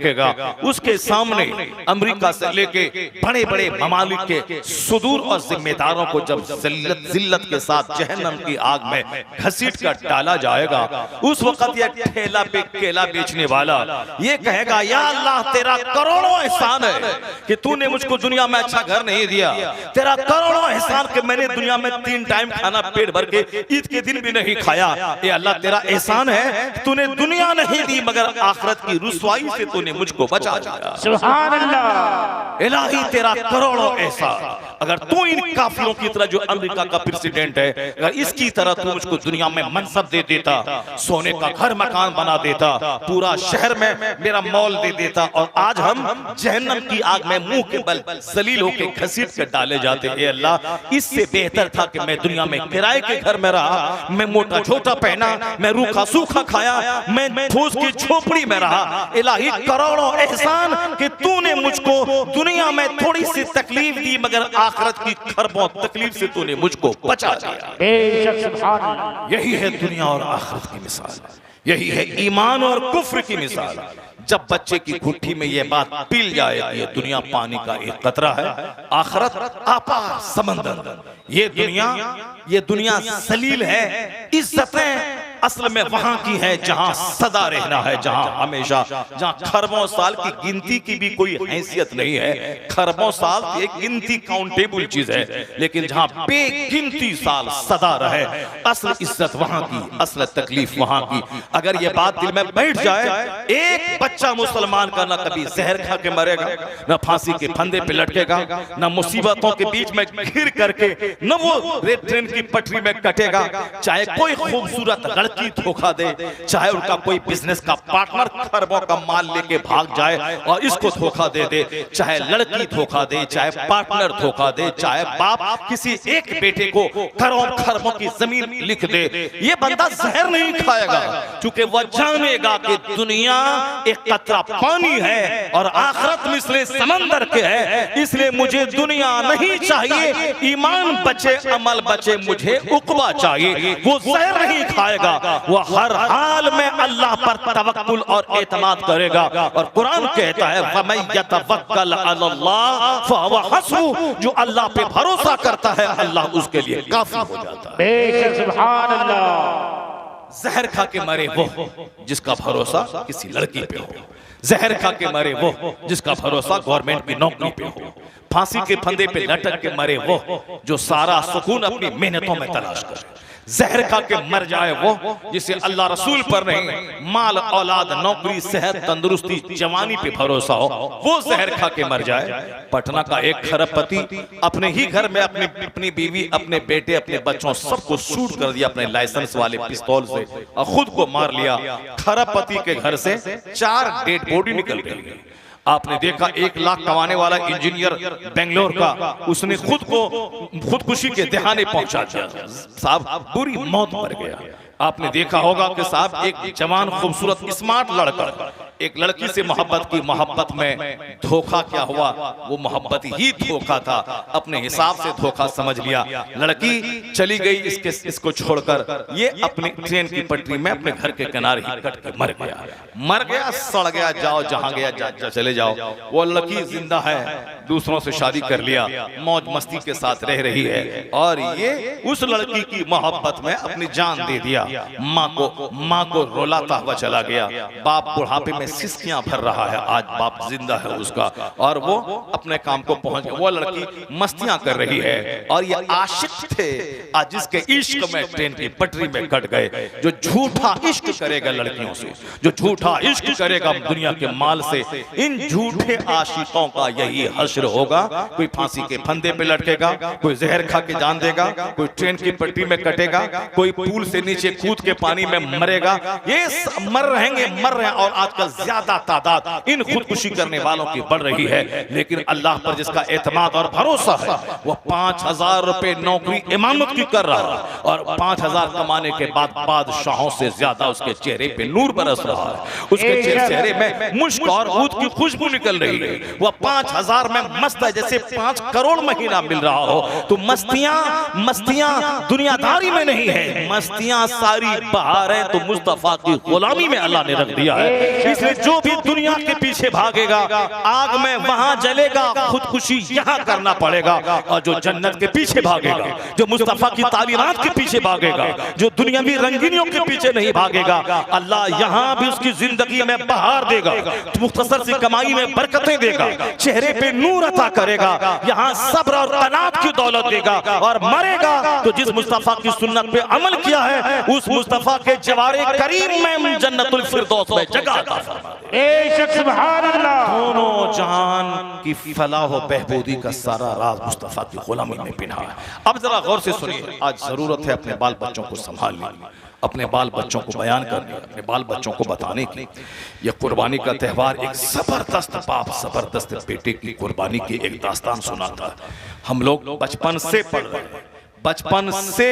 उसके सामने अमेरिका से लेके बड़े बड़े ममालिक के सुदूर और जिम्मेदारों को जब जिल्लत के साथ जहन्नम की आग में घसीट कर डाला जाएगा, उस वक्त ये ठेला पे केला बेचने वाला ये कहेगा, या अल्लाह तेरा करोड़ों एहसान है कि तूने मुझको दुनिया में अच्छा घर नहीं दिया, तेरा करोड़ों एहसान कि मैंने दुनिया में 3 टाइम खाना पेट भर के ईद के दिन भी नहीं खाया। ये अल्लाह तेरा एहसान है, तूने दुनिया नहीं दी मगर आखिरत की रुसवाई से तूने मुझको बचा दिया। सुभान अल्लाह। इलाही तेरा करोड़ों एहसान। अगर तू इन काफिरों की तरह जो अमेरिका का प्रेसिडेंट है, अगर इसकी तरह तू मुझको दुनिया में मनसब दे देता, सोने का घर मकान बना देता, पूरा शहर में मेरा मॉल दे देता, और आज हम जहन्नम की आग में मुंह के बल जलील होके घसीट कर डाले जाते। ए अल्लाह, इससे बेहतर था कि मैं दुनिया में किराए के घर में रहा, मैं मोटा छोटा पहना, मैं रूखा सूखा खाया, मैं फूस की झोपड़ी में रहा। इलाही करोड़ों एहसान कि तूने मुझको दुनिया में थोड़ी सी तकलीफ दी मगर आखिरत की खरबों तकलीफ से तूने मुझको बचा दिया। बेशक सुभान अल्लाह। यही है दुनिया और आखिरत की मिसाल, यही है ईमान और कुफ्र की मिसाल। जब बच्चे की घुट्टी में यह बात पिल जाए, ये दुनिया पानी का एक कतरा है, आखिरत अपार समंदर। ये दुनिया सलील है, इज्जतें असल में वहां की है जहां सदा रहना है, जहां हमेशा, जहां खरबों साल की गिनती की भी कोई हैसियत नहीं है। खरबों साल एक गिनती काउंटेबल चीज है, लेकिन जहां बेगिनती साल सदा रहे, असल इज्जत वहां की, असल तकलीफ वहां की। अगर ये बात दिल में बैठ जाए, एक बच्चा मुसलमान का ना कभी जहर खा के मरेगा, ना फांसी के फंदे पे लटकेगा, ना मुसीबतों के बीच में घिर करके न वो रेल ट्रेन की पटरी में कटेगा। चाहे कोई खूबसूरत लड़की धोखा दे, चाहे उनका कोई बिजनेस का पार्टनर खरबों का माल लेके भाग जाए और इसको धोखा दे दे, चाहे लड़की धोखा दे, चाहे पार्टनर धोखा दे, चाहे बाप किसी एक बेटे को करोड़ों खरबों की जमीन लिख दे, ये बंदा जहर नहीं खाएगा, क्योंकि वह जानेगा कि दुनिया एक कतरा पानी है और आखिरत मिसले समंदर के है। इसलिए मुझे दुनिया नहीं चाहिए, ईमान बचे, अमल बचे, मुझे उक़बा चाहिए। वो जहर नहीं खाएगा, वो हर हाल में अल्लाह पर तवक्कुल और एतमाद करेगा। और कुरान कहता है, वमन यतवक्कल अलल्लाह फहुव हस्बुह, जो अल्लाह पे भरोसा करता है अल्लाह उसके लिए काफी हो जाता है। बेशक सुभान अल्लाह। जहर खा के मरे वो जिसका भरोसा किसी लड़की पे हो, जहर खा के मरे वो जिसका भरोसा गवर्नमेंट की नौकरी पे हो, फांसी के फंदे पे लटक के मरे वो जो सारा सुकून अपनी मेहनतों में तलाश करे, जहर खा के मर जाए वो जिसे अल्लाह रसूल पर नहीं, माल औलाद नौकरी सेहत तंदुरुस्ती जवानी पे भरोसा हो, वो जहर खा के मर जाए। पटना का एक खरबपति अपने ही घर में अपनी बीवी, अपने बेटे, अपने बच्चों सबको शूट कर दिया अपने लाइसेंस वाले पिस्तौल से और खुद को मार लिया। खरबपति के घर से 4 डेड बॉडी निकल गई। आपने देखा 1 लाख कमाने वाला इंजीनियर बेंगलोर का, उसने खुद को खुदकुशी के दहाने पहुंचा दिया, साहब बुरी मौत मर गया। आपने देखा होगा कि साहब एक जवान खूबसूरत स्मार्ट लड़का एक लड़की से मोहब्बत की, मोहब्बत में धोखा क्या हुआ, वो मोहब्बत ही धोखा था, अपने हिसाब से धोखा समझ लिया। लड़की चली गई इसको छोड़कर, ये अपनी ट्रेन की पटरी में अपने घर के किनारे ही कट के मर गया, सड़ गया, जाओ जहां गया चले जाओ। वो लड़की जिंदा है, दूसरों से शादी कर लिया, मौज मस्ती के साथ रह रही है, और ये उस लड़की की मोहब्बत में अपनी जान दे दिया। माँ को रुलाता हुआ चला गया। बाप बुढ़ापे में सिसकियां भर रहा है, आज बाप जिंदा है उसका, और वो अपने काम को पहुंच गया। वो लड़की मस्तियां कर रही है, और ये आशिक थे आज जिसके इश्क में ट्रेन की पटरी में कट गए। जो झूठा इश्क करेगा लड़कियों से, जो झूठा इश्क करेगा दुनिया के माल से, इन झूठे आशिकों का यही हश्र होगा। कोई फांसी के फंदे पे लटकेगा, कोई जहर खा के जान देगा, कोई ट्रेन की पटरी में कटेगा, कोई पुल से नीचे कूद के पानी में मरेगा। ये मर रहे हैं, और आजकल ज्यादा तादाद इन खुदकुशी करने वालों की बढ़ रही है। लेकिन अल्लाह पर जिसका एतमाद और भरोसा है, वो 5,000 रुपए नौकरी इमामत की कर रहा है, और 5,000 कमाने के बाद बादशाहों से ज्यादा उसके चेहरे पे नूर बरस रहा है, उसके चेहरे में मुश्क और ऊद की खुशबू निकल रही है। वह 5,000 में मस्त है, जैसे 5 करोड़ महीना मिल रहा हो। तो मस्तियां दुनियादारी में नहीं है, मस्तियां सारी बाहर है, तो मुस्तफा की गुलामी में अल्लाह ने रख दिया है। इसलिए जो भी दुनिया के पीछे भागेगा, आग में वहां जलेगा, खुदकुशी यहां करना पड़ेगा। और जो जन्नत के पीछे भागेगा, जो मुस्तफा की तालीमात के पीछे भागेगा, जो दुनियावी रंगीनियों के पीछे नहीं भागेगा, अल्लाह यहां भी उसकी जिंदगी में बहार देगा, मुख्तसर सी कमाई में बरकतें देगा, चेहरे पे नूर अता करेगा, यहां सब्र और कनात की दौलत देगा। और मरेगा तो जिस मुस्तफा की सुन्नत पे अमल किया है, उस मुस्तफा के जवारे करीम में जन्नतुल फिरदौस में जगह अता फरमा दे। बेशक सुभान अल्लाह। दोनों जहान की फलाह व बहबूदी का सारा राज मुस्तफा की गुलामी में पिना है। अब जरा गौर से सुनिए, आज जरूरत है अपने बाल बच्चों को संभालने, अपने बाल बच्चों को बयान करने, अपने बाल बच्चों को बताने की। यह कुर्बानी का त्यौहार एक जबरदस्त बाप जबरदस्त बेटे की कुर्बानी की एक दास्तान सुनाता है। हम लोग बचपन से पढ़ रहे हैं, बचपन से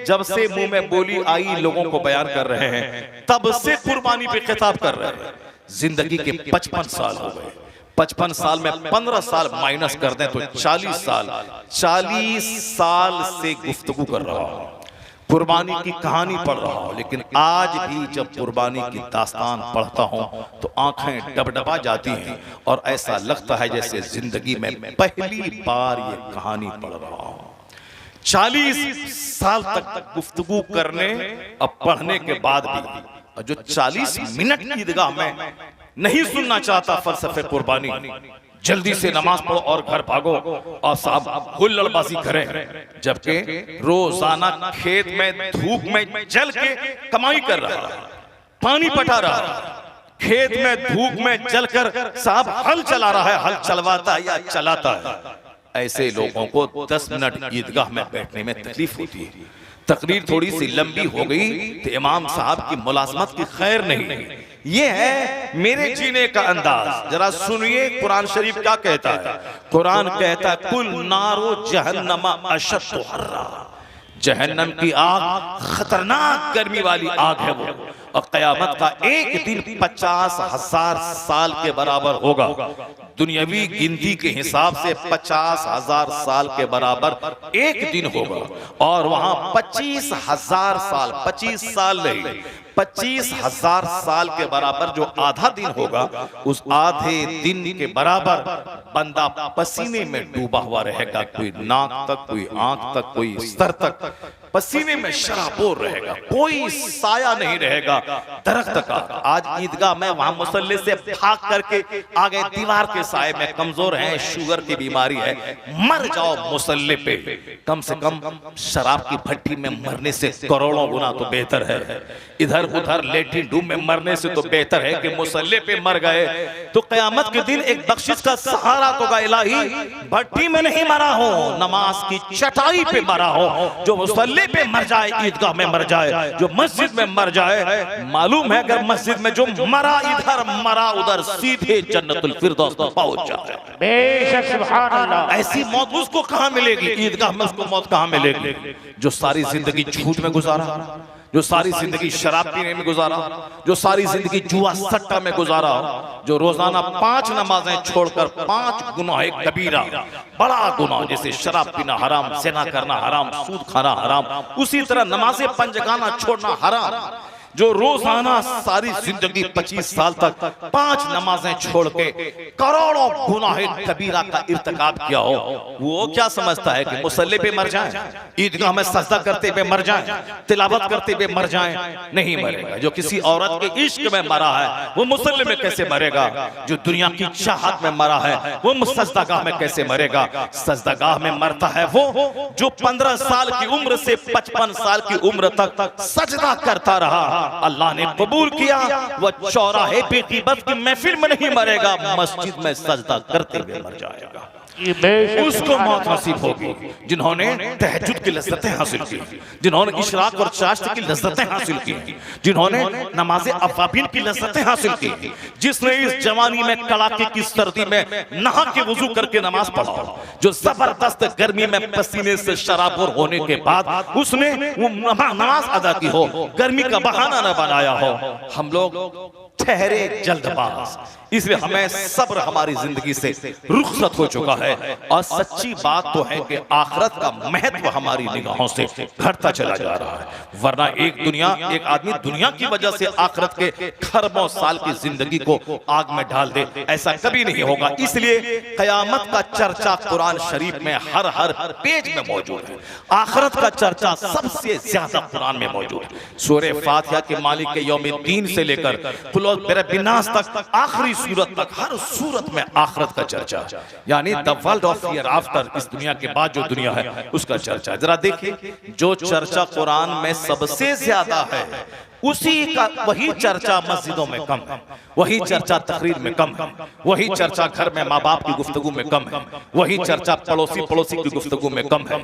जब से मुंह में बोली आई लोगों को बयान कर रहे हैं, तब से कुर्बानी पे खिताब कर रहे हैं। जिंदगी के 55 साल हो गए, 55 साल में 15 साल माइनस कर दें तो 40 साल से गुफ्तगू कर रहा हूं, कुर्बानी की कहानी पढ़ रहा हूं। लेकिन आज भी जब कुर्बानी की दास्तान पढ़ता हूं तो आंखें डबडबा जाती हैं, और ऐसा लगता है जैसे जिंदगी में पहली बार ये कहानी पढ़ रहा हूं। 40 साल तक गुफ्तगू करने अब पढ़ने के बाद भी, और जो 40 मिनट की ईदगाह में नहीं सुनना चाहता फलसफे कुर्बानी, जल्दी से नमाज पढ़ो और घर भागो और साहब हुल्लड़बाजी करें, जबकि रोजाना खेत में धूप में जल के कमाई कर रहा है, पानी पटा रहा है, खेत में धूप में जलकर साहब हल चला रहा है, हल चलवाता है या चलाता है। ऐसे लोगों को 10 मिनट ईदगाह में बैठने में तकलीफ होती है। तकरीर थोड़ी सी लंबी हो गई तो इमाम साहब की मुलाजमत की खैर नहीं। ये है मेरे जीने का अंदाज। जरा सुनिए कुरान शरीफ क्या कहता है। कुरान कहता है कुल नारो जहन्नमा अशद्दु हर्रा, जहन्नम की आग खतरनाक गर्मी वाली आग है वो, और कयामत का एक दिन 50,000 साल के बराबर होगा। दुनियावी गिनती के हिसाब से 50,000 साल के बराबर एक दिन होगा, और वहां 25,000 साल, 25 साल नहीं 25,000 साल के बराबर जो आधा दिन होगा, उस आधे दिन के बराबर बंदा पसीने में डूबा हुआ रहेगा। कोई नाक तक, कोई आंख तक, कोई सर तक पसीने में शराबोर रहेगा, कोई साया नहीं रहेगा दरख्त का। आज ईदगाह में वहां मुसल्ले से भाग करके आ गए, दीवार के साए में, कमजोर हैं, शुगर की बीमारी है, मर जाओ मुसल्ले पे। कम से कम शराब की भट्टी में मरने से करोड़ों गुना तो बेहतर है। इधर उधर लेटरिन रूम में मरने से तो बेहतर है कि मुसल्ले पे मर गए। तो कयामत के दिन एक बख्शिश का सहारा तो गा इलाही, भट्टी में नहीं मरा हो, नमाज की चटाई पे मरा हो। जो मुसल्ले पे मर जाए, ईदगाह में मर जाए, जो मस्जिद में मर जाए, मालूम है अगर मस्जिद में जो मरा इधर मरा उधर, सीधे जन्नतुल फिरदौस में पहुंच जाए। बेशक सुभान अल्लाह। ऐसी मौत उसको कहां मिलेगी? ईदगाह में उसको मौत कहां मिलेगी? जो सारी जिंदगी झूठ में गुजारा, जो सारी जिंदगी शराब पीने में गुजारा, जो सारी जिंदगी जुआ सट्टा में गुजारा, जो रोजाना 5 नमाजें छोड़कर 5 गुनाह कबीरा, बड़ा गुनाह जैसे शराब पीना हराम, ज़िना करना हराम, सूद खाना हराम, उसी तरह नमाज़े पंजगाना छोड़ना हराम, जो रोजाना सारी जिंदगी 25 साल तक 5 नमाजें छोड़ के करोड़ों गुनाह कबीरा का इर्तिकाब किया हो, वो क्या समझता है कि मुसल्ले पे मर जाए, ईदगाह में सजदा करते हुए मर जाए, तिलावत करते हुए मर जाए? नहीं मरेगा। जो किसी औरत के इश्क में मरा है वो मुसल्ले में कैसे मरेगा? जो दुनिया की चाहत में मरा है वो सजदागाह में कैसे मरेगा? सजदागाह में मरता है वो जो 15 साल की उम्र से 55 साल की उम्र तक सजदा करता रहा, अल्लाह ने कबूल किया। वह चौराहे पे ग़ीबत की महफिल में नहीं मरेगा, मस्जिद में सजदा करते हुए मर जाएगा। उसको मौत नसीब होगी जिन्होंने तहज्जुद की लज्जतें हासिल की, जिन्होंने इशराक और चाश्त की लज्जतें हासिल की, जिन्होंने नमाज़े अवाबिल की लज्जतें हासिल की, जिसने इस जवानी में कड़ाके की सर्दी में नहा के वुजू करके नमाज पढ़ा, जो जबरदस्त गर्मी में पसीने से शराबोर होने के बाद उसने वो नमाज अदा की हो, गर्मी का बहाना न बनाया हो। हम लोग ठहरे जल्दबाज, इसलिए हमें सब्र हमारी जिंदगी से रुखसत हो चुका है। और सच्ची बात तो है कि आखिरत का महत्व हमारी निगाहों से घटता चला जा रहा है। वरना एक आदमी दुनिया की वजह से आखिरत के खरबों साल की जिंदगी को आग में डाल दे, ऐसा कभी नहीं होगा। इसलिए कयामत का चर्चा कुरान शरीफ में हर पेज में मौजूद है। आखिरत का चर्चा सबसे ज्यादा कुरान में मौजूद है। सूरह फातिहा के मालिक के यौमिद्दीन से लेकर बिनास तक, आखिरी सूरत तक, हर सूरत में आखिरत का चर्चा, यानी the world of here after, इस दुनिया के बाद जो दुनिया है उसका चर्चा। जरा देखिए, जो चर्चा कुरान में सबसे ज्यादा है उसी का वही चर्चा मस्जिदों में कम है, वही चर्चा तकरीर में कम है, वही चर्चा घर में माँ बाप की गुफ्तगू में कम है, वही चर्चा पड़ोसी की गुफ्तगू में कम है।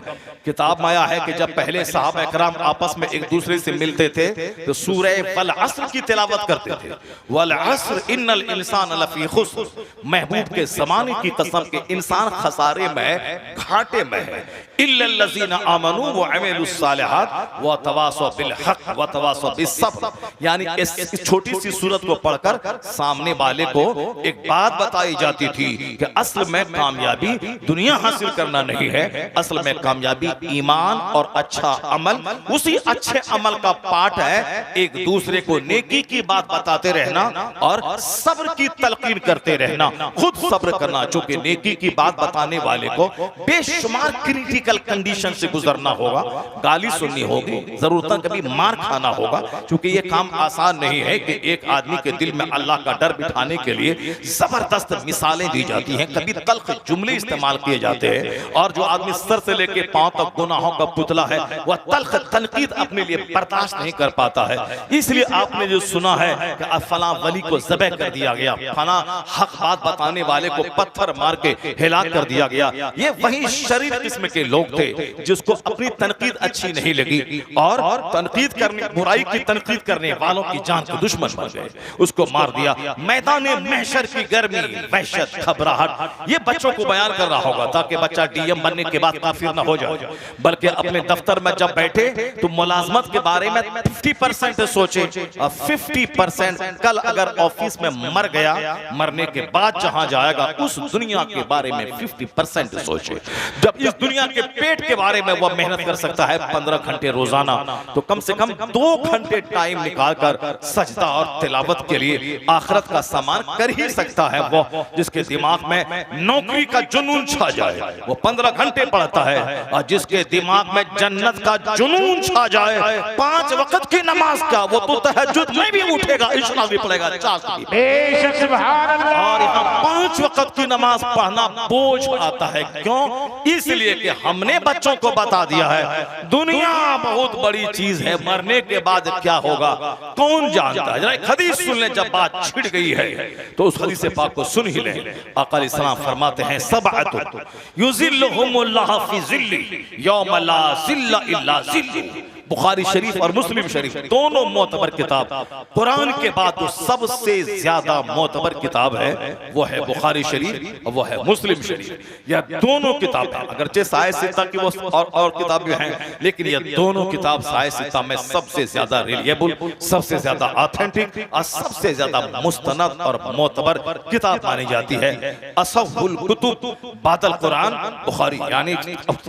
किताब में आया है कि जब पहले सहाबा इकराम आपस में एक दूसरे से मिलते थे तो सूरह वल अस्र की तिलावत करते थे। वल अस्र इन्नल इंसान लफी खुस्र, महबूब के ज़माने की कसम के इंसान खसारे में, घाटे में है। इल्लल लज़ीना आमनू व अमिलुस सालिहात व तवासौ बिल हक़ व तवासौ बिस सब्र, यानी इस छोटी सी सूरत को पढ़कर सामने वाले को एक बात बताई जाती थी कि असल में कामयाबी दुनिया हासिल करना नहीं है, असल में कामयाबी ईमान और अच्छा अमल, उसी अच्छे अमल का पार्ट है एक दूसरे को नेकी की बात बताते रहना और सब्र की तलकीन करते रहना, खुद सब्र करना। चूंकि नेकी की बात बताने वाले को बेशुमार क्रिटिकल कंडीशन से गुजरना होगा, गाली सुननी होगी, जरूरतन कभी मार खाना होगा, क्योंकि ये काम आसान नहीं है कि एक आदमी के दिल में अल्लाह का डर बिठाने के लिए जबरदस्त मिसालें दी जाती हैं, कभी तल्ख जुमले इस्तेमाल किए जाते हैं, और जो आदमी सर से लेके पांव तक गुनाहों का पुतला है वह तल्ख तनकीद अपने लिए बर्दाश्त नहीं कर पाता है। इसलिए आपने जो सुना है कि फलां वली को ज़बह कर दिया गया, फलां हक बात बताने वाले को पत्थर मार के हिलाक कर दिया गया, ये वही शरीर किस्म के लोग थे जिसको अपनी तनकीद अच्छी नहीं लगी और तनकीद करने, बुराई की तनकीद करने वालों की जान के दुश्मन बन गए, उसको मार दिया। मैदान महशर की गर्मी, वहशत, घबराहट, ये बच्चों को बयान कर रहा होगा ताकि बच्चा डीएम बनने के बाद काफिर ना हो जाए, बल्कि अपने दफ्तर में जब बैठे तो मुलाजमत के बारे में 50% सोचे और 50% कल अगर ऑफिस में मर गया, मरने के बाद जहां जाएगा उस दुनिया के बारे में 50% सोचे। जब इस दुनिया के पेट के बारे में वह मेहनत कर सकता है 15 घंटे रोजाना, तो कम से कम 2 घंटे टाइम निकालकर सजदा और तिलावत के लिए आखिरत का सामान कर ही सकता है। वो जिसके दिमाग में नौकरी का जुनून छा जाए वो 15 घंटे पढ़ता है, और जिसके दिमाग में जन्नत का जुनून छा जाए 5 वक्त की नमाज का वो तो तहज्जुद में भी उठेगा, इशरा भी पढ़ेगा, बेशक सुभान अल्लाह। और यहाँ 5 वक्त की नमाज पढ़ना बोझ आता है। क्यों? इसलिए कि हमने बच्चों को बता दिया है दुनिया बहुत बड़ी चीज है, मरने के बाद क्या होगा कौन जानता है। जरा एक हदीस सुन लें, जब बात छिड़ गई है तो उस हदीस पाक को सुन ही लें। आका अलैहिस्सलाम फरमाते हैं सबअतु युज़िल्लुहुमुल्लाहु फी ज़िल्ली यौम ला ज़िल्ला इल्ला ज़िल्लु, बुखारी शरीफ और मुस्लिम शरीफ दोनों मोतबर किताब, कुरान के बाद जो सबसे ज्यादा मोतबर किताब है वो है बुखारी शरीफ और वो है मुस्लिम शरीफ। यह दोनों किताबें, अगरचे साए सित्ता की वो और किताबें हैं, लेकिन यह दोनों किताब साए सित्ता में सबसे ज्यादा रिलायबल, सबसे ज्यादा ऑथेंटिक और सबसे ज्यादा मुस्तनद और मोतबर किताब मानी जाती है। असहुल कुतुब बादल कुरान बुखारी, यानी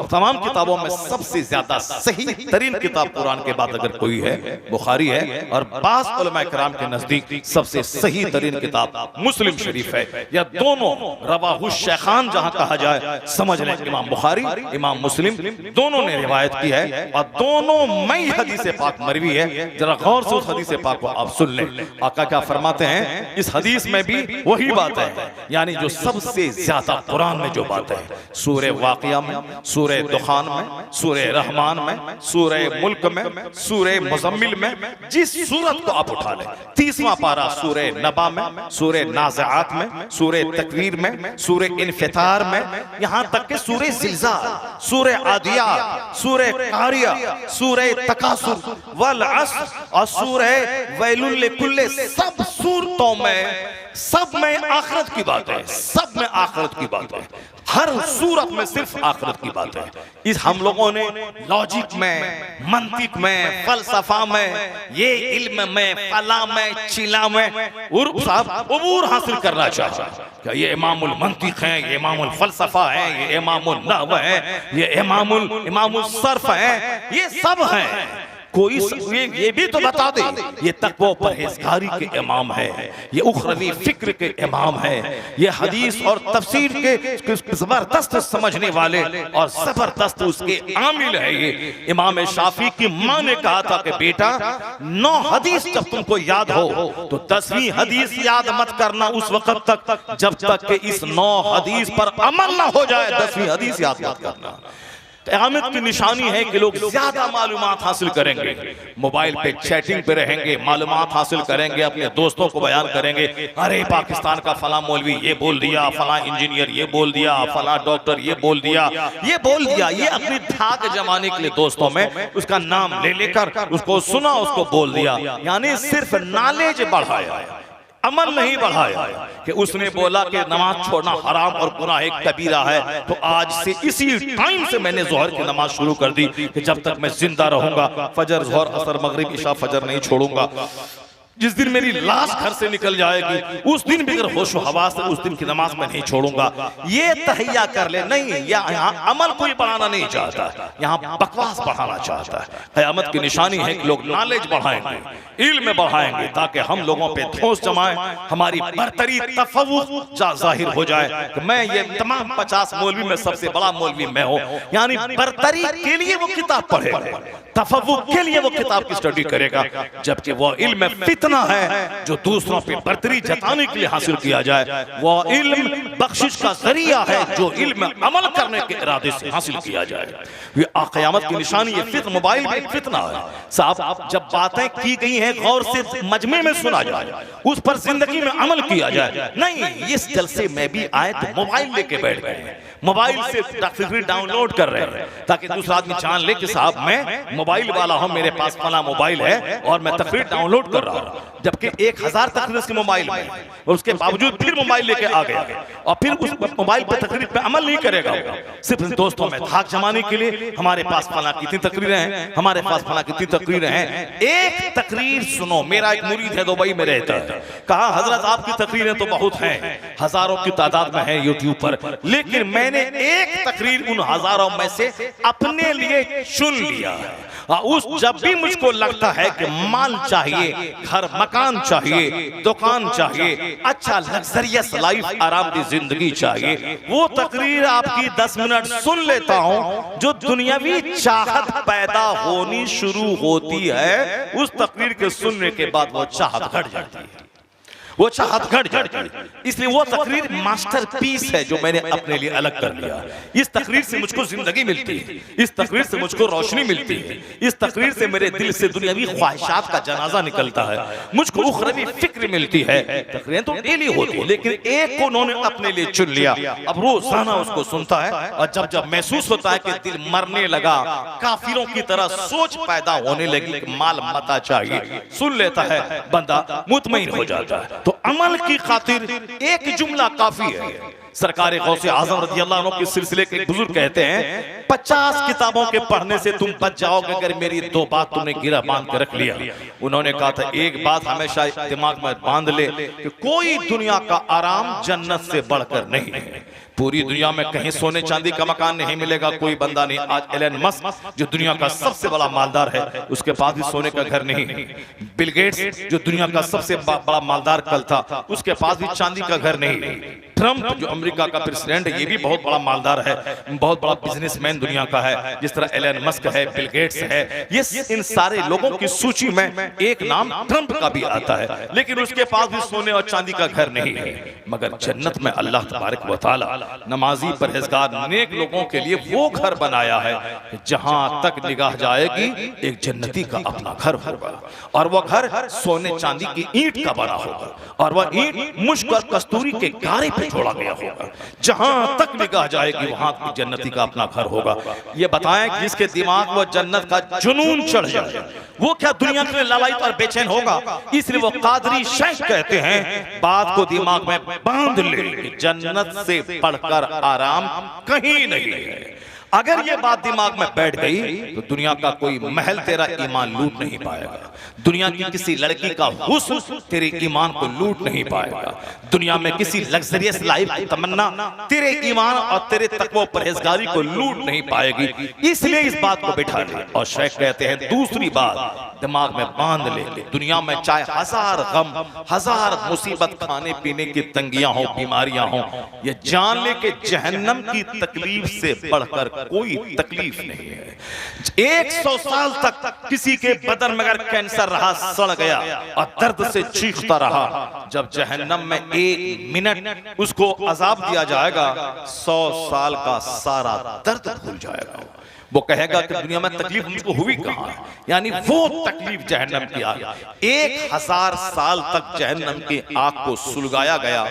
तमाम किताबों में सबसे ज्यादा सही तरीन किताब कुरान के बाद अगर कोई है बुखारी है, और बास उलमा किराम के नजदीक सबसे सही तरीन किताब मुस्लिम शरीफ है। यह दोनों रवाहु शेखान जहां कहा जाए समझ लें, इमाम बुखारी इमाम मुस्लिम दोनों ने रिवायत की है और दोनों मई हदीस पाक मरवी है। जरा गौर से उस हदीस पाक को आप सुन लें। आका क्या फरमाते हैं इस हदीस में भी वही बात है, यानी जो सबसे ज्यादा कुरान में जो बात है, सूरह वाक़िया में, सूरह दुखान में, सूरह रहमान में, सूरह मुल्क में, सूरह मुज़म्मिल में, जिस सूरत को आप उठा लें, 30वां पारा सूरह नबा में, सूरह नाज़िआत में, सूरह तकवीर में, सूरह इन्फितार में, यहां तक के सूरह ज़िलज़ाल, सूरह आदियात, सूरह कारिया, सूरह तकासुर वल अस्र और सूरह वैलुल लिकुल्ल, सब सूरतों में सब में आखिरत की बात है, सब में आखिरत की बात है, हर सूरत में सिर्फ आखिरत की बात है। इस हम लोगों ने लॉजिक में, मंतिक में, फलसफा में, ये इल्म में, फला में, चिला में उर्फ साहब उबूर हासिल करना चाहा। क्या ये इमामुल मंतिक है, ये इमामुल फलसफा है, ये इमामुल नहव है, ये इमामुल सर्फ है, ये सब है। कोई ये भी तो बता दे ये तक़वा परहेज़गारी के इमाम है, ये उखरवी फिक्र के इमाम है, ये हदीस और तफसीर के जबरदस्त समझने वाले और जबरदस्त उसके आमिल है। ये इमाम शाफी की माँ ने कहा था कि बेटा 9 हदीस जब तुमको याद हो तो 10वीं हदीस याद मत करना उस वक्त तक जब तक कि इस 9 हदीस पर अमल ना हो जाए, 10वीं हदीस याद मत करना। क़यामत की निशानी है कि लोग ज्यादा मालूमात हासिल करेंगे, मोबाइल पे चैटिंग पे रहेंगे, मालूमात हासिल करेंगे, अपने दोस्तों को बयान करेंगे, अरे पाकिस्तान का फला मौलवी ये बोल दिया, फला इंजीनियर ये बोल दिया, फला डॉक्टर ये बोल दिया, ये अपनी धाक जमाने के लिए दोस्तों में उसका नाम ले लेकर उसको सुना, उसको बोल दिया, यानी सिर्फ नॉलेज बढ़ाया, अमल नहीं बढ़ाया। कि उसने बोला कि नमाज छोड़ना हराम और गुनाह एक कबीरा है, तो आज से इसी टाइम से मैंने जोहर की नमाज शुरू कर दी कि जब तक मैं जिंदा रहूंगा फजर, जोहर, असर, मगरिब, इशा, फजर नहीं छोड़ूंगा। जिस दिन मेरी लाश घर से निकल जाएगी उस दिन भी अगर होशो हवास से उस दिन की नमाज में नहीं छोड़ूंगा। ये तहैया कर ले, नहीं, यहाँ अमल कोई बढ़ाना नहीं चाहता, यहाँ बकवास बढ़ाना चाहता है। क़यामत की निशानी है कि लोग नॉलेज बढ़ाएंगे, इल्म बढ़ाएंगे, ताकि हम लोगों पे ठोस जमाए, हमारी बरतरी तफव्वुज़ जाहिर हो जाए कि मैं ये तमाम 50 मौलवी में सबसे बड़ा मौलवी मैं हूँ। यानी बरतरी के लिए वो किताब पढ़ेगा, तफव्वुज़ के लिए वो किताब की स्टडी करेगा, जबकि वो इल्म फितना है जो दूसरों पे बरतरी जताने के लिए हासिल किया जाए। वो इल्म बख्शिश का जरिया है जो इल्म अमल करने के इरादे से हासिल किया जाए। ये क़यामत की निशानी, ये फितना, मोबाइल में फितना है साहब। जब बातें की गई हैं गौर से मजमे में सुना जाए, उस पर जिंदगी में अमल किया जाए। नहीं, इस जलसे में भी आए तो मोबाइल लेके बैठ गए, मोबाइल से तकरीर डाउनलोड कर रहे हैं ताकि दूसरा आदमी जान ले कि साहब मैं मोबाइल वाला हूं, मेरे पास फला मोबाइल है और मैं तकरीर डाउनलोड कर रहा हूं, जबकि 1000 तकरीर उसके मोबाइल में, और उसके बावजूद फिर मोबाइल लेके आ गया और फिर उस मोबाइल पे तकरीर पे अमल नहीं करेगा, सिर्फ दोस्तों में धाक जमाने के लिए हमारे पास फला कितनी तकरीरें हैं, हमारे पास फला कितनी तकरीरें हैं। एक तकरीर सुनो, मेरा एक मुरीद है दुबई में रहता है, कहा हजरत आपकी तकरीरें तो बहुत हैं, हजारों की तादाद में है यूट्यूब पर, लेकिन मैंने एक तकरीर उन हजारों में से अपने लिए चुन लिया है। उस जब भी मुझको लगता है कि माल चाहिए, घर मकान चाहिए, दुकान चाहिए, अच्छा लग्जरियस लाइफ, आरामदी जिंदगी चाहिए, वो तकरीर आपकी 10 मिनट सुन लेता हूं। जो दुनियावी चाहत पैदा होनी शुरू होती है उस तकरीर के सुनने के बाद वो चाहत घट जाती है। वो चाहत घट जाती है। इसलिए वो तकरीर मास्टरपीस है जो मैंने अपने लिए अलग कर लिया। इस तकरीर से मुझको जिंदगी मिलती है, इस तकरीर से मुझको रोशनी मिलती है, इस तकरीर से मेरे दिल से दुनियावी ख्वाहिशात का जनाजा निकलता है, मुझको उखरवी फिक्र मिलती है। तकरीरें तो डेली होती है, लेकिन एक को उन्होंने अपने लिए चुन लिया। अब रोजाना उसको सुनता है और जब जब महसूस होता है कि दिल मरने लगा, काफिरों की तरह सोच पैदा होने लगी कि माल मता चाहिए, सुन लेता है, बंदा मुतमईन हो जाता है। तो अमल की खातिर एक जुमला काफी है। सरकार गौसे आजम रज़ी अल्लाह अन्हु के सिलसिले के एक बुजुर्ग कहते हैं 50 किताबों के पढ़ने से तुम बच जाओगे अगर मेरी 2 बात तुमने गिरा बांध के रख लिया। उन्होंने कहा था एक बात हमेशा दिमाग में बांध ले कि कोई दुनिया का आराम जन्नत से बढ़कर नहीं है। पूरी दुनिया में कहीं सोने चांदी का मकान नहीं मिलेगा, कोई बंदा नहीं। आज एलन मस्क जो दुनिया का सबसे बड़ा मालदार है, उसके पास भी सोने का घर नहीं है। बिल गेट्स जो दुनिया का सबसे बड़ा मालदार कल था, उसके पास भी चांदी का घर नहीं है। ट्रंप जो अमेरिका का प्रेसिडेंट है, ये भी बहुत बड़ा मालदार है, बहुत बड़ा बिजनेसमैन दुनिया का है, जिस तरह एलन मस्क है, बिल गेट्स है। ये इन सारे लोगों की सूची में एक नाम ट्रंप का भी आता है, लेकिन उसके पास भी सोने और चांदी का घर नहीं है। मगर जन्नत में अल्लाह तबारक व तआला नमाजी परहेजगार नेक लोगों के लिए वो घर बनाया है जहां तक निगाह जाएगी एक जन्नती का अपना घर होगा, और वह घर सोने चांदी की ईंट का बना होगा, और वह ईंट मुश्क और कस्तूरी के गारे पे छोड़ा गया होगा। जहां तक निगाह जाएगी वहां जन्नती का अपना घर होगा। ये बताएं कि जिसके दिमाग में जन्नत का जुनून चढ़ जाए वो क्या दुनिया में लालायित और बेचैन होगा। इसलिए वो कादरी शेख कहते हैं बात को दिमाग में बांध ले, जन्नत से बढ़कर आराम कहीं नहीं है। अगर ये बात दिमाग में बैठ गई तो दुनिया का कोई महल तेरा ईमान लूट नहीं पाएगा, दुनिया की किसी लड़की का हुस्न तेरे ईमान को लूट नहीं पाएगा, दुनिया में किसी लग्जरियस लाइफ की तमन्ना तेरे ईमान और तेरे तकवा परहेजगारी को लूट नहीं पाएगी। इसलिए इस बात को बिठा ले। और शेख कहते हैं दूसरी बात दिमाग में बांध ले, दुनिया में चाहे हजार गम, हजार मुसीबत, खाने पीने की तंगियां हो, बीमारियां हो, ये जान ले कि जहन्नम की तकलीफ से बढ़कर कोई तकलीफ नहीं है। 100 साल तक किसी के बदन में अगर कैंसर रहा, सड़ गया और दर्द से चीखता रहा, जब जहन्नम में 1 मिनट उसको अजाब दिया जाएगा 100 साल का सारा दर्द भूल जाएगा। वो कहेगा कि दुनिया में तकलीफ मुझको हुई कहां, यानी वो तकलीफ जहन्नम की आग। 1000 साल तक जहन्नम की आग को सुलगाया गया,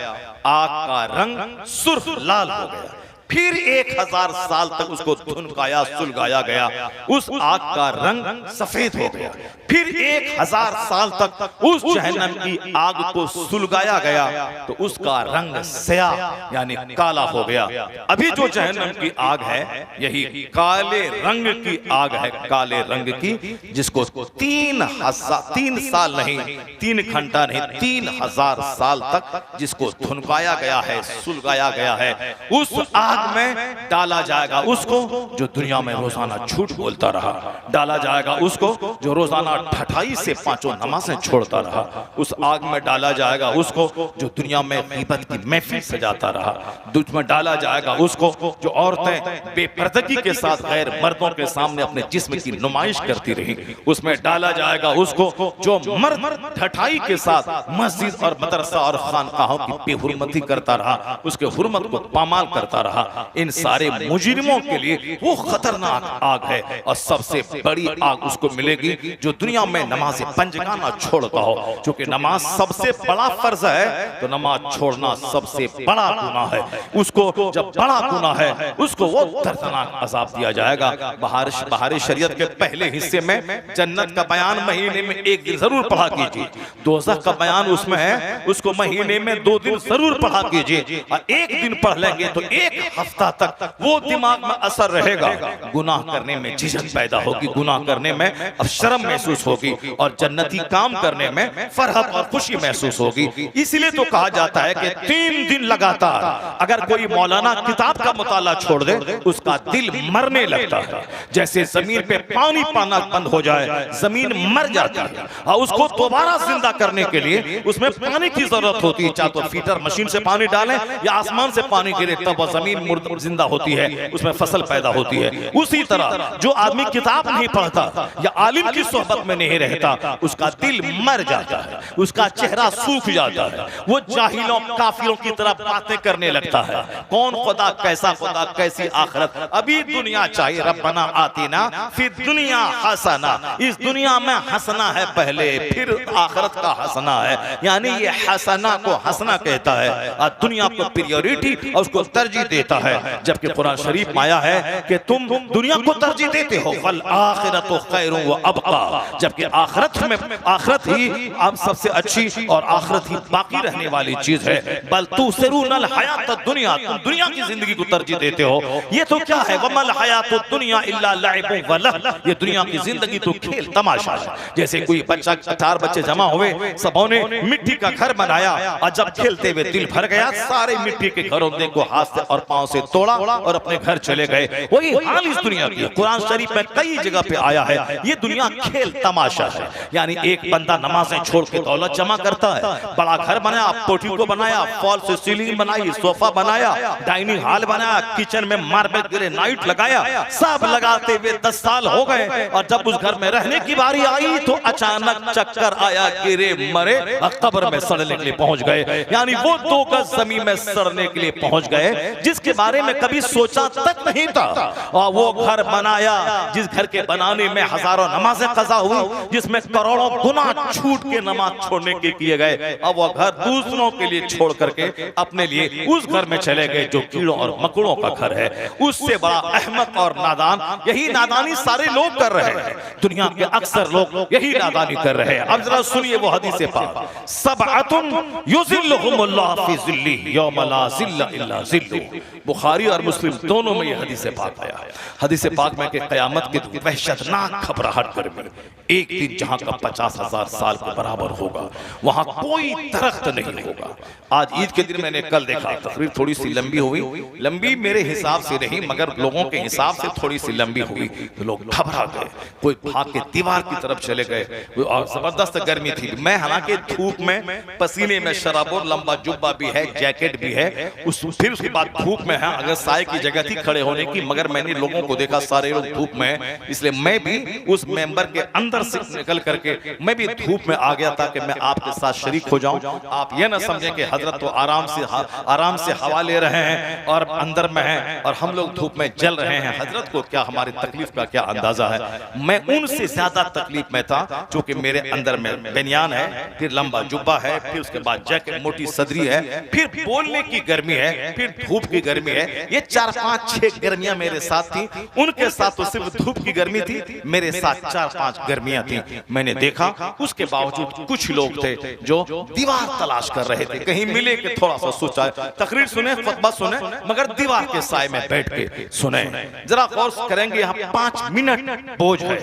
आग का रंग सुर्ख लाल हो गया। फिर 1000 साल तक उसको धुनकाया, सुलगाया गया, उस आग का रंग सफेद हो गया। फिर 1000 साल तक उस जहन्नम की आग को सुलगाया गया तो उसका रंग स्याह यानी काला हो गया। अभी जो जहन्नम की आग है यही काले रंग की आग है, काले रंग की, जिसको 3 साल नहीं, 3 घंटा नहीं, 3000 साल तक जिसको धुनकाया गया है, सुलगाया गया है, उस आग में डाला जाएगा उसको जो दुनिया में रोजाना झूठ बोलता रहा, डाला जाएगा उसको जो रोजाना ठठाई से 5 नमाजें छोड़ता रहा, उस आग में डाला जाएगा उसको जो दुनिया में गीबत की महफिल सजाता रहा, उसमें डाला जाएगा उसको जो औरतें बेपर्दगी के साथ गैर मर्दों के सामने अपने जिस्म की नुमाइश करती रही, उसमें डाला जाएगा उसको जो मर्द ठठाई के साथ मस्जिद और मदरसा और खानकाहों की बेहुरमती करता रहा, उसके हुर्मत को पामाल करता रहा। इन सारे मुजरिमों के लिए वो खतरनाक आग है, और सबसे बड़ी आग उसको मिलेगी जो दुनिया में नमाज पंजगाना छोड़ता हो। क्योंकि नमाज सबसे बड़ा फर्ज है तो नमाज छोड़ना सबसे बड़ा गुनाह है। उसको जब बड़ा गुनाह है उसको वो दर्दनाक अजाब दिया जाएगा। बहार शरीयत के पहले हिस्से में जन्नत का बयान महीने में 1 दिन जरूर पढ़ा कीजिए, दोज़ख का बयान उसमें है, उसको महीने में 2 दिन जरूर पढ़ा कीजिए। और 1 दिन पढ़ लेंगे तो 1 हफ्ता तक वो दिमाग में असर रहेगा। गुनाह करने में झिझक पैदा होगी, गुनाह करने में अब शर्म महसूस होगी, और जन्नती काम करने में फरहत और खुशी महसूस होगी। इसलिए तो कहा जाता है कि 3 दिन लगातार अगर कोई मौलाना किताब का मुताला छोड़ दे उसका दिल मरने लगता है। जैसे जमीन पे पानी पाना बंद हो जाए, जमीन मर जाती है, और उसको दोबारा जिंदा करने के लिए उसमें पानी की जरूरत होती है। चाहे तो फीटर मशीन से पानी डालें या आसमान से पानी गिरे तब वह जमीन जमीन जिंदा होती है, उसमें फसल पैदा होती है। उसी तरह जो आदमी किताब नहीं पढ़ता या आलिम की सोहबत में नहीं रहता, उसका दिल मर जाता है, उसका चेहरा सूख जाता है, वो जाहिलों काफिरों की तरह बातें करने लगता है। कौन खुदा, कैसा खुदा, कैसी आखिरत, अभी दुनिया चाहिए। रब्बना आतिना फिर दुनिया हसना, इस दुनिया में हंसना है पहले, फिर आखिरत का हंसना है। यानी ये हसना को हंसना कहता है और दुनिया को प्रियोरिटी और उसको तरजीह देता है। जबकि कुरान शरीफ में आया है कि तुम दुनिया को तरजीह देते हो, वल आखिरतु खैरुन व अबका, जबकि आखिरत ही आप सबसे अच्छी और आखिरत ही बाकी रहने वाली चीज है। बल तुसिरूनल हयातद दुनिया, तुम दुनिया की जिंदगी को तरजीह देते हो। ये तो क्या है, वमल हयातुद दुनिया इल्ला लइबुन व लह, ये दुनिया की जिंदगी तो खेल तमाशा है। जैसे कोई बच्चा, 4 बच्चे जमा हुए, सबों ने मिट्टी का घर बनाया और जब खेलते हुए दिल भर गया, सारे मिट्टी के घरों को हाथ से और पांव से तोड़ा और अपने घर चले गए। वही हाल इस दुनिया की। कुरान शरीफ में कई जगह पे आया है, ये दुनिया खेल तमाशा है। यानी एक बंदा नमाजें छोड़ के दौलत जमा करता है, बड़ा घर बनाया, पोर्टिको को बनाया, फॉल से सीलिंग बनाई, सोफा बनाया, डाइनिंग हॉल बनाया, किचन में मार्बल ग्रेनाइट लगाया, सब लगाते हुए 10 साल हो गए और जब उस घर में रहने की बारी आई तो अचानक चक्कर आया, गिरे मरे और कब्र में सड़ने के लिए पहुंच गए। यानी वो 2 गज जमीन में सड़ने के लिए पहुंच गए जिसके बारे में कभी सोचा तक नहीं था। और वो घर बनाया जिस घर के बनाने में हजारों नमाजें कज़ा हुई, जिसमें करोड़ों गुना छूट के नमाज छोड़ने के किए गए। अब वो घर दूसरों के लिए छोड़ करके अपने लिए उस घर में चले गए जो कीड़ों और मकड़ों का घर है। उससे बड़ा अहमक और नादान, यही नादानी सारे लोग कर रहे हैं। दुनिया के अक्सर लोग यही नादानी कर रहे हैं। अब जरा सुनिए वो हदीस पाक, सबअतुन युज़िल्लुहुमुल्लाह फी ज़िल्लिही यौम ला ज़िल्ला इल्ला ज़िल्लुहु। बुखारी और मुस्लिम दोनों में ये हदीस पाक आया है। हदीस पाक में कि क़यामत की वहशतनाक घबराहट गर्मी, एक दिन जहां का 50,000 साल के बराबर होगा, वहां कोई दरख्त नहीं होगा। आज ईद के दिन मैंने कल देखा, तकरीर थोड़ी सी लंबी हुई, लंबी मेरे हिसाब से नहीं मगर लोगों के हिसाब से थोड़ी सी लंबी हुई, तो लोग घबरा गए, कोई भाग के दीवार की तरफ चले गए और जबरदस्त गर्मी थी। मैं हालांकि धूप में पसीने में शराबोर, लंबा जुब्बा भी है, जैकेट भी है, फिर उसके बाद धूप में है, अगर साए की जगह थी खड़े होने की, मगर मैंने लोगों को देखा सारे लोग धूप में, इसलिए मैं भी उस मेंबर के अंदर से निकल करके मैं भी धूप में आ गया ताकि मैं आपके साथ शरीक हो जाऊं। आप ये ना समझें कि हजरत तो आराम से हवा ले रहे हैं और अंदर में हैं और हम लोग धूप में जल रहे हैं। हजरत को क्या हमारी तकलीफ का क्या अंदाजा है। मैं उनसे ज्यादा तकलीफ में था, क्योंकि मेरे अंदर में बनियान है, फिर लंबा जुब्बा है, फिर उसके बाद जैकेट, मोटी सदरी है, फिर बोलने की गर्मी है, फिर धूप की गर्मी है। ये 4, 5, 6 गर्मियां मेरे साथ थी। उनके साथ तो सिर्फ धूप की गर्मी थी, मेरे साथ 4, 5 गर्मियां थी। मैंने देखा उसके बावजूद कुछ लोग थे जो दीवार तलाश कर रहे थे, कहीं मिले कि थोड़ा सा सोचा, तकरीर सुने, खुतबा सुने, मगर दीवार के साए में बैठ के सुने। जरा गौर करेंगे, यहाँ 5 मिनट बोझ है।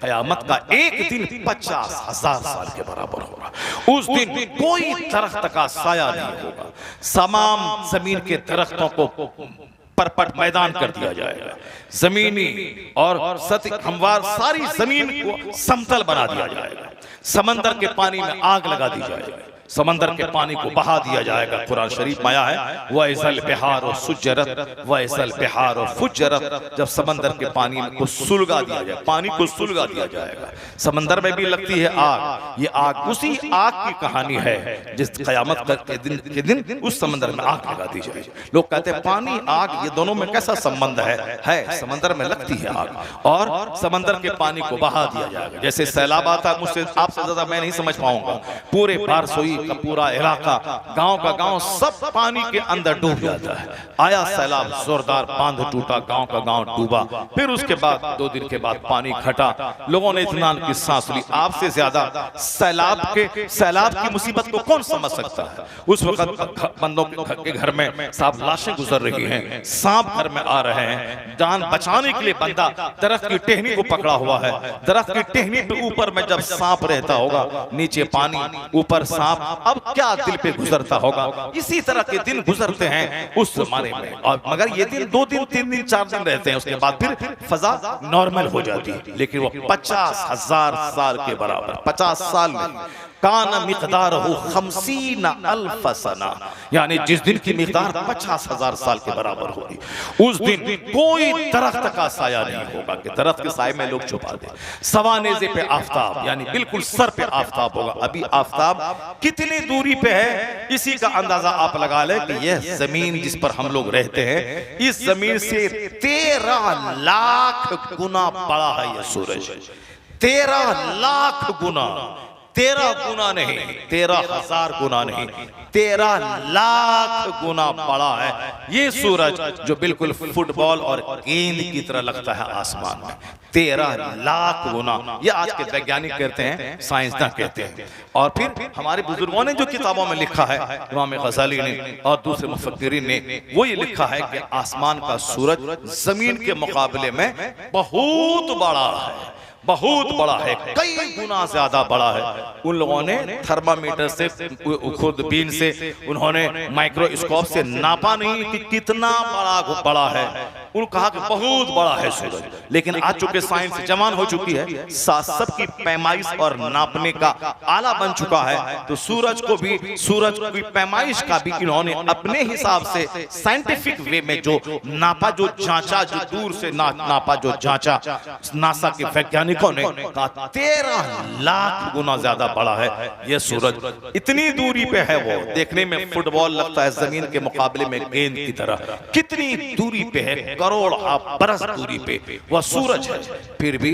क़यामत का एक दिन 50,000 साल के बराबर होगा। उस दिन कोई दरख्त का साया नहीं होगा, तमाम जमीन के दरख्तों को परपट मैदान कर दिया जाएगा, जमीनी और सतह हमवार सारी जमीन को समतल बना दिया जाएगा, समंदर के पानी में आग लगा दी जाएगी, समंदर के पानी को बहा दिया जाएगा। कुरान शरीफ में आया है, वैसल बिहार और सुजरत, वैसल बिहार और फुजरत, जब समंदर के पानी को सुलगा दिया जाए, पानी को सुलगा दिया जाएगा। समंदर में भी लगती है आग, ये आग उसी आग की कहानी है जिस क़यामत के दिन उस समंदर में आग लगा दी जाएगी। लोग कहते हैं पानी आग ये दोनों में कैसा संबंध है समंदर में लगती है आग और समंदर के पानी को बहा दिया जाएगा। जैसे सैलाब आता, मुझसे आपसे ज्यादा मैं नहीं समझ पाऊंगा, पूरे बारसोई का पूरा इलाका, गांव का गांव सब पानी के अंदर डूब जाता है। आया सैलाब, जोरदार बांध टूटा, गांव का गांव डूबा, फिर उसके बाद 2 दिन के बाद पानी घटा, लोगों ने इत्मीनान की सांस ली। आपसे ज्यादा सैलाब की मुसीबत को कौन समझ सकता है। उस वक्त बंदों के घर में साहब लाशें गुजर रही हैं, सांप घर में आ रहे हैं, जान बचाने के लिए बंदा दरख्त की टहनी को पकड़ा हुआ है, दरख्त की टहनी पे ऊपर में जब सांप रहता होगा, नीचे पानी, ऊपर सांप, अब क्या दिल पे गुजरता होगा। इसी तरह के दिन गुजरते हैं उस जमाने में, और मगर ये दिन 2 दिन 3 दिन 4 दिन रहते हैं, उसके बाद फिर फजा नॉर्मल हो जाती है। लेकिन वो 50,000 साल के बराबर, 50 साल में कान मिक़दारहु 50 अल्फ सना, यानी जिस दिन की मिक़दार 50,000 साल के बराबर होगी, उस दिन कोई दरख्त का साया नहीं होगा कि दरख्त के साए में लोग छुपा दे। सवानेज़े पे आफताब, यानी बिल्कुल सर पे आफताब होगा। अभी आफताब कितनी दूरी पे है, इसी का अंदाजा आप लगा लें कि यह जमीन जिस पर हम लोग रहते हैं, इस जमीन से 13 लाख गुना बड़ा है यह सूरज। 13 लाख गुना, 13 गुना नहीं, 13,000 गुना नहीं, 13 लाख गुना बड़ा है ये सूरज, जो बिल्कुल फुटबॉल और गेंद की तरह लगता है आसमान में। 13 लाख गुना, ये आज के वैज्ञानिक कहते हैं, साइंसदान कहते हैं। और फिर हमारे बुजुर्गों ने जो किताबों में लिखा है, इमाम गज़ाली ने और दूसरे मुफक्किरीन ने, वो ये लिखा है कि आसमान का सूरज जमीन के मुकाबले में बहुत बड़ा है, बहुत बड़ा है, कई गुना ज्यादा बड़ा है। उन लोगों ने थर्मामीटर से, खुदबीन से, उन्होंने माइक्रोस्कोप से नापा नहीं कि कितना बड़ा है, उन्होंने कहा कि बहुत बड़ा है सूरज। लेकिन आज चूंकि साइंस जवान हो चुकी है, सब की पैमाइश और नापने का आला बन चुका है, तो सूरज की पैमाइश का भी इन्होंने अपने हिसाब से साइंटिफिक वे में जो नापा, जो जांचा, जो दूर से नापा, जो जांचा, नासा के वैज्ञानिकों ने कहा 13 लाख गुना ज्यादा बड़ा है यह सूरज। इतनी दूरी पे है वो, देखने में फुटबॉल लगता है जमीन के मुकाबले में गेंद की तरह। कितनी दूरी पे है, करोड़ बरस दूरी पे वह सूरज है। फिर भी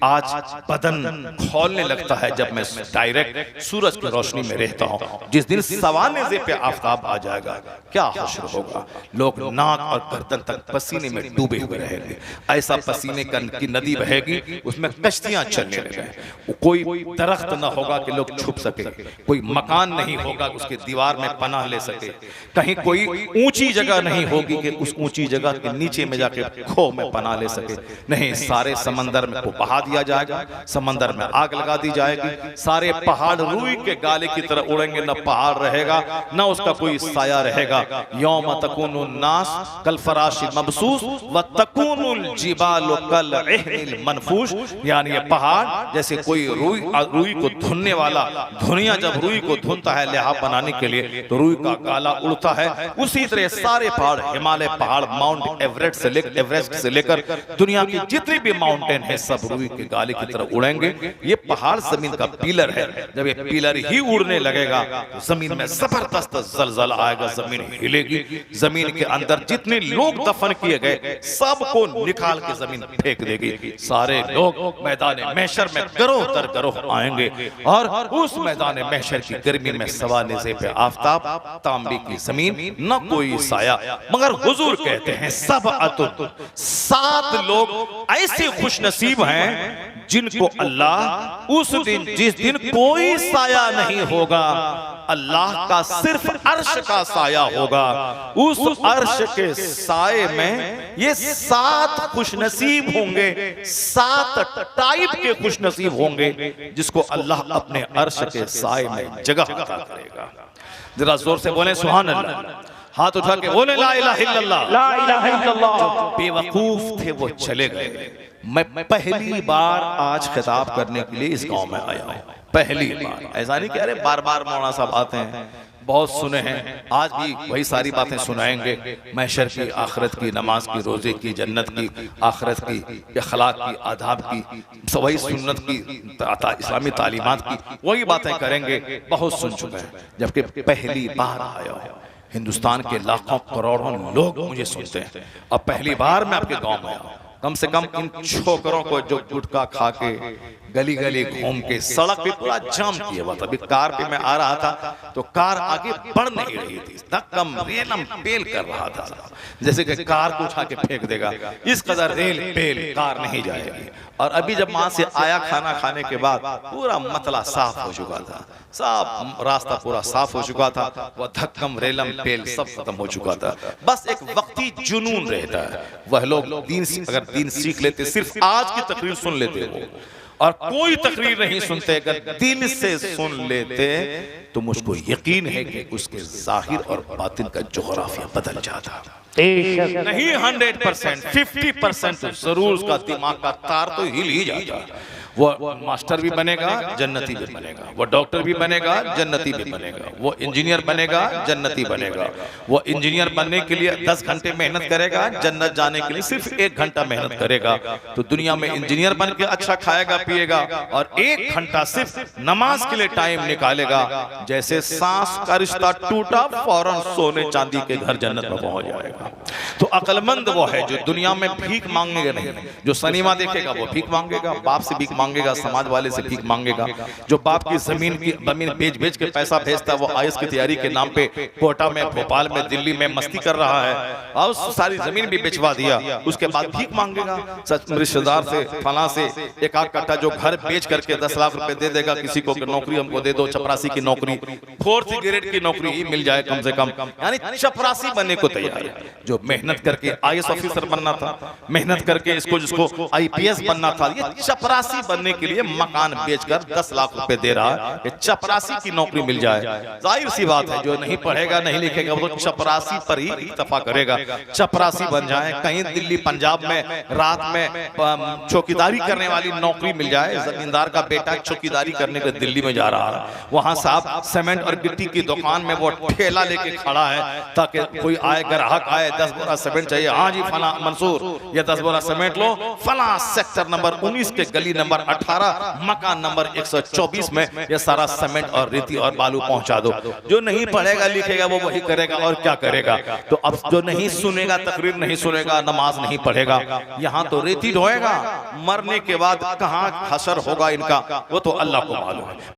आज बदन खोलने लगता है जब मैं डायरेक्ट सूरज की रोशनी में रहता हूं। जिस दिन सवानेज़े पे आफताब आ जाएगा, क्या हश्र होगा। लोग नाक और गर्दन तक पसीने में डूबे हुए रहेंगे। ऐसा पसीने की नदी बहेगी, उसमें कश्तियां चलने लगे। कोई दरख्त न होगा कि लोग छुप सके, कोई मकान नहीं होगा उसके दीवार में पनाह ले सके, कहीं कोई ऊंची जगह नहीं होगी कि उस ऊंची जगह के नीचे में जाके खो में पनाह ले सके। नहीं, सारे समंदर में को बहा दिया जाएगा, समंदर में आग लगा दी जाएगी, सारे पहाड़ रुई के गाले की तरह उड़ेंगे, न पहाड़ रहेगा न उसका कोई साया रहेगा। यौम तकूनुन नास कल फराशिल मबसूस व तकूनुल जिबालु कल इहनिल मनफूश, यानी ये पहाड़ जैसे कोई रुई को धुनने वाला, धुनिया जब रुई को धुनता है लिहाफ बनाने के लिए तो रुई का गाला उड़ता है, उसी तरह सारे पहाड़, हिमालय पहाड़, माउंट एवरेस्ट से लेकर दुनिया की जितनी भी माउंटेन है, सब रुई के गाले की तरह उड़ेंगे। ये पहाड़ जमीन का पिलर है। जब ये पिलर ही उड़ने लगेगा तो जमीन में जबरदस्त जलजला आएगा, जमीन हिलेगी। जमीन के अंदर जितने लोग दफन किए गए सबको निकाल के जमीन फेंक देगी। सारे लोग मैदान महशर में गरोह दर गरोह आएंगे और उस मैदान महशर की गर्मी में सवानेज़े पे आफताब, तांबे की जमीन, न कोई साया। मगर हुजूर कहते हैं सब अतुल, 7 लोग ऐसे खुशनसीब हैं जिनको अल्लाह उस दिन, जिस दिन कोई साया नहीं होगा, अल्लाह का सिर्फ अर्श का साया होगा, उस अर्श के साए में ये 7 खुशनसीब होंगे, 7 टाइप के खुशनसीब होंगे जिसको अल्लाह अपने अर्श के साए में जगह अता करेगा। जरा जोर से बोले सुभान अल्लाह, हाथ उठा के बोले ला इलाहा इल्लल्लाह, ला इलाहा इल्लल्लाह। जो बेवकूफ थे वो चले गए। मैं पहली बार आज खिताब करने के लिए इस गांव में आया हूं, पहली बार। ऐसा नहीं कह रहे बार बार मौलाना साहब आते हैं, बहुत सुने हैं, आज भी वही सारी बातें सुनाएंगे। महशर की, आखिरत की, नमाज की, रोजे की, जन्नत की, आखिरत की, अखलाक की, आदाब की, वही सुन्नत की, इस्लामी तालीमात की, वही बातें करेंगे। बहुत सुन चुके हैं, जबकि पहली बार आया हूं। हिंदुस्तान के लाखों करोड़ों लोग मुझे सुनते हैं और पहली बार मैं आपके गांव में आया हूं। कम से कम इन छोकरों को जो गुटखा खा के गली गली घूम के सड़क पे पूरा जाम किया हुआ था। अभी कार पे मैं आ रहा था तो कार आगे बढ़ नहीं रही थी, धक्कम रेलम पेल कर रहा था, जैसे कि कार को उठा के फेंक देगा, इस कदर रेल पेल कार नहीं जाएगी। और अभी जब वहां से आया खाना खाने के बाद पूरा मतला साफ हो चुका था, सब रास्ता पूरा साफ हो चुका था, वह धक्कम रेलम पेल सब खत्म हो चुका था। बस एक वक्ती जुनून रहता है, वह लोग दीन, अगर दीन सीख लेते, सिर्फ आज की तकरीर सुन लेते और कोई तकरीर नहीं सुनते, अगर दिल से सुन लेते तो मुझको यकीन है कि उसके जाहिर और बातिन का जोग्राफिया बदल जाता। नहीं 100%, 50% जरूर उसका दिमाग का तार तो हिल ही जाता। वो मास्टर भी बनेगा, जन्नती भी बनेगा, वो डॉक्टर भी बनेगा, जन्नती भी बनेगा, वो इंजीनियर बनेगा, जन्नती बनेगा। वो इंजीनियर बनने के लिए 10 घंटे मेहनत करेगा, जन्नत जाने के लिए सिर्फ 1 घंटा मेहनत करेगा। तो दुनिया में इंजीनियर बन के अच्छा खाएगा पिएगा और 1 घंटा सिर्फ नमाज के लिए टाइम निकालेगा। जैसे सांस का रिश्ता टूटा, फौरन सोने चांदी के घर जन्नत में पहुंच जाएगा। तो अक्लमंद वो है जो दुनिया में भीख मांगेगा नहीं। जो सिनेमा देखेगा वो भीख मांगेगा, बाप से भीख मांगेगा, समाज वाले से भीख मांगेगा। जो बाप की जमीन बेच बेच के पैसा भेजता है, वो आईएएस की तैयारी के नाम पे कोटा में, भोपाल में, दिल्ली में मस्ती कर रहा है और सारी जमीन भी बेचवा दिया, उसके बाद भीख मांगेगा। सच रिश्तेदार से, फला से 1 कट्टा जो घर बेच करके 10 लाख रुपए दे देगा किसी को कि नौकरी हमको दे दो, चपरासी की नौकरी, 4th ग्रेड की नौकरी ही मिल जाए कम से कम। यानी चपरासी बनने को तैयार है। जो मेहनत करके आईएएस ऑफिसर बनना था, मेहनत करके इसको जिसको आईपीएस बनना था, ये चपरासी बनने के लिए मकान बेचकर 10 लाख रुपए दे रहा है कि चपरासी की नौकरी मिल जाए। जाहिर सी बात है जो नहीं पढ़ेगा नहीं लिखेगा वो तो चपरासी पर ही इत्तफा करेगा। चपरासी बन जाए, कहीं दिल्ली पंजाब में रात में चौकीदारी करने वाली नौकरी मिल जाए। जमींदार का बेटा चौकीदारी करने के दिल्ली में जा रहा है, वहां साहब सीमेंट और गिट्टी की दुकान में वो ठेला लेके खड़ा है ताकि कोई आए, ग्राहक आए, 10 बोरा सीमेंट चाहिए, हाँ जी फला मंसूर ये 10 बोरा सीमेंट लो, फला सेक्टर नंबर 19 के गली नंबर 18 मकान नंबर 124 में ये सारा सीमेंट और रेती और बालू पहुंचा दो। जो नहीं पढ़ेगा लिखेगा वो वही करेगा और क्या करेगा। तो अब जो नहीं सुनेगा, तकरीर नहीं सुनेगा, नमाज नहीं पढ़ेगा, यहाँ तो रेती ढोएगा, मरने के बाद कहाँ हशर होगा इनका वो तो अल्लाह को मालूम है।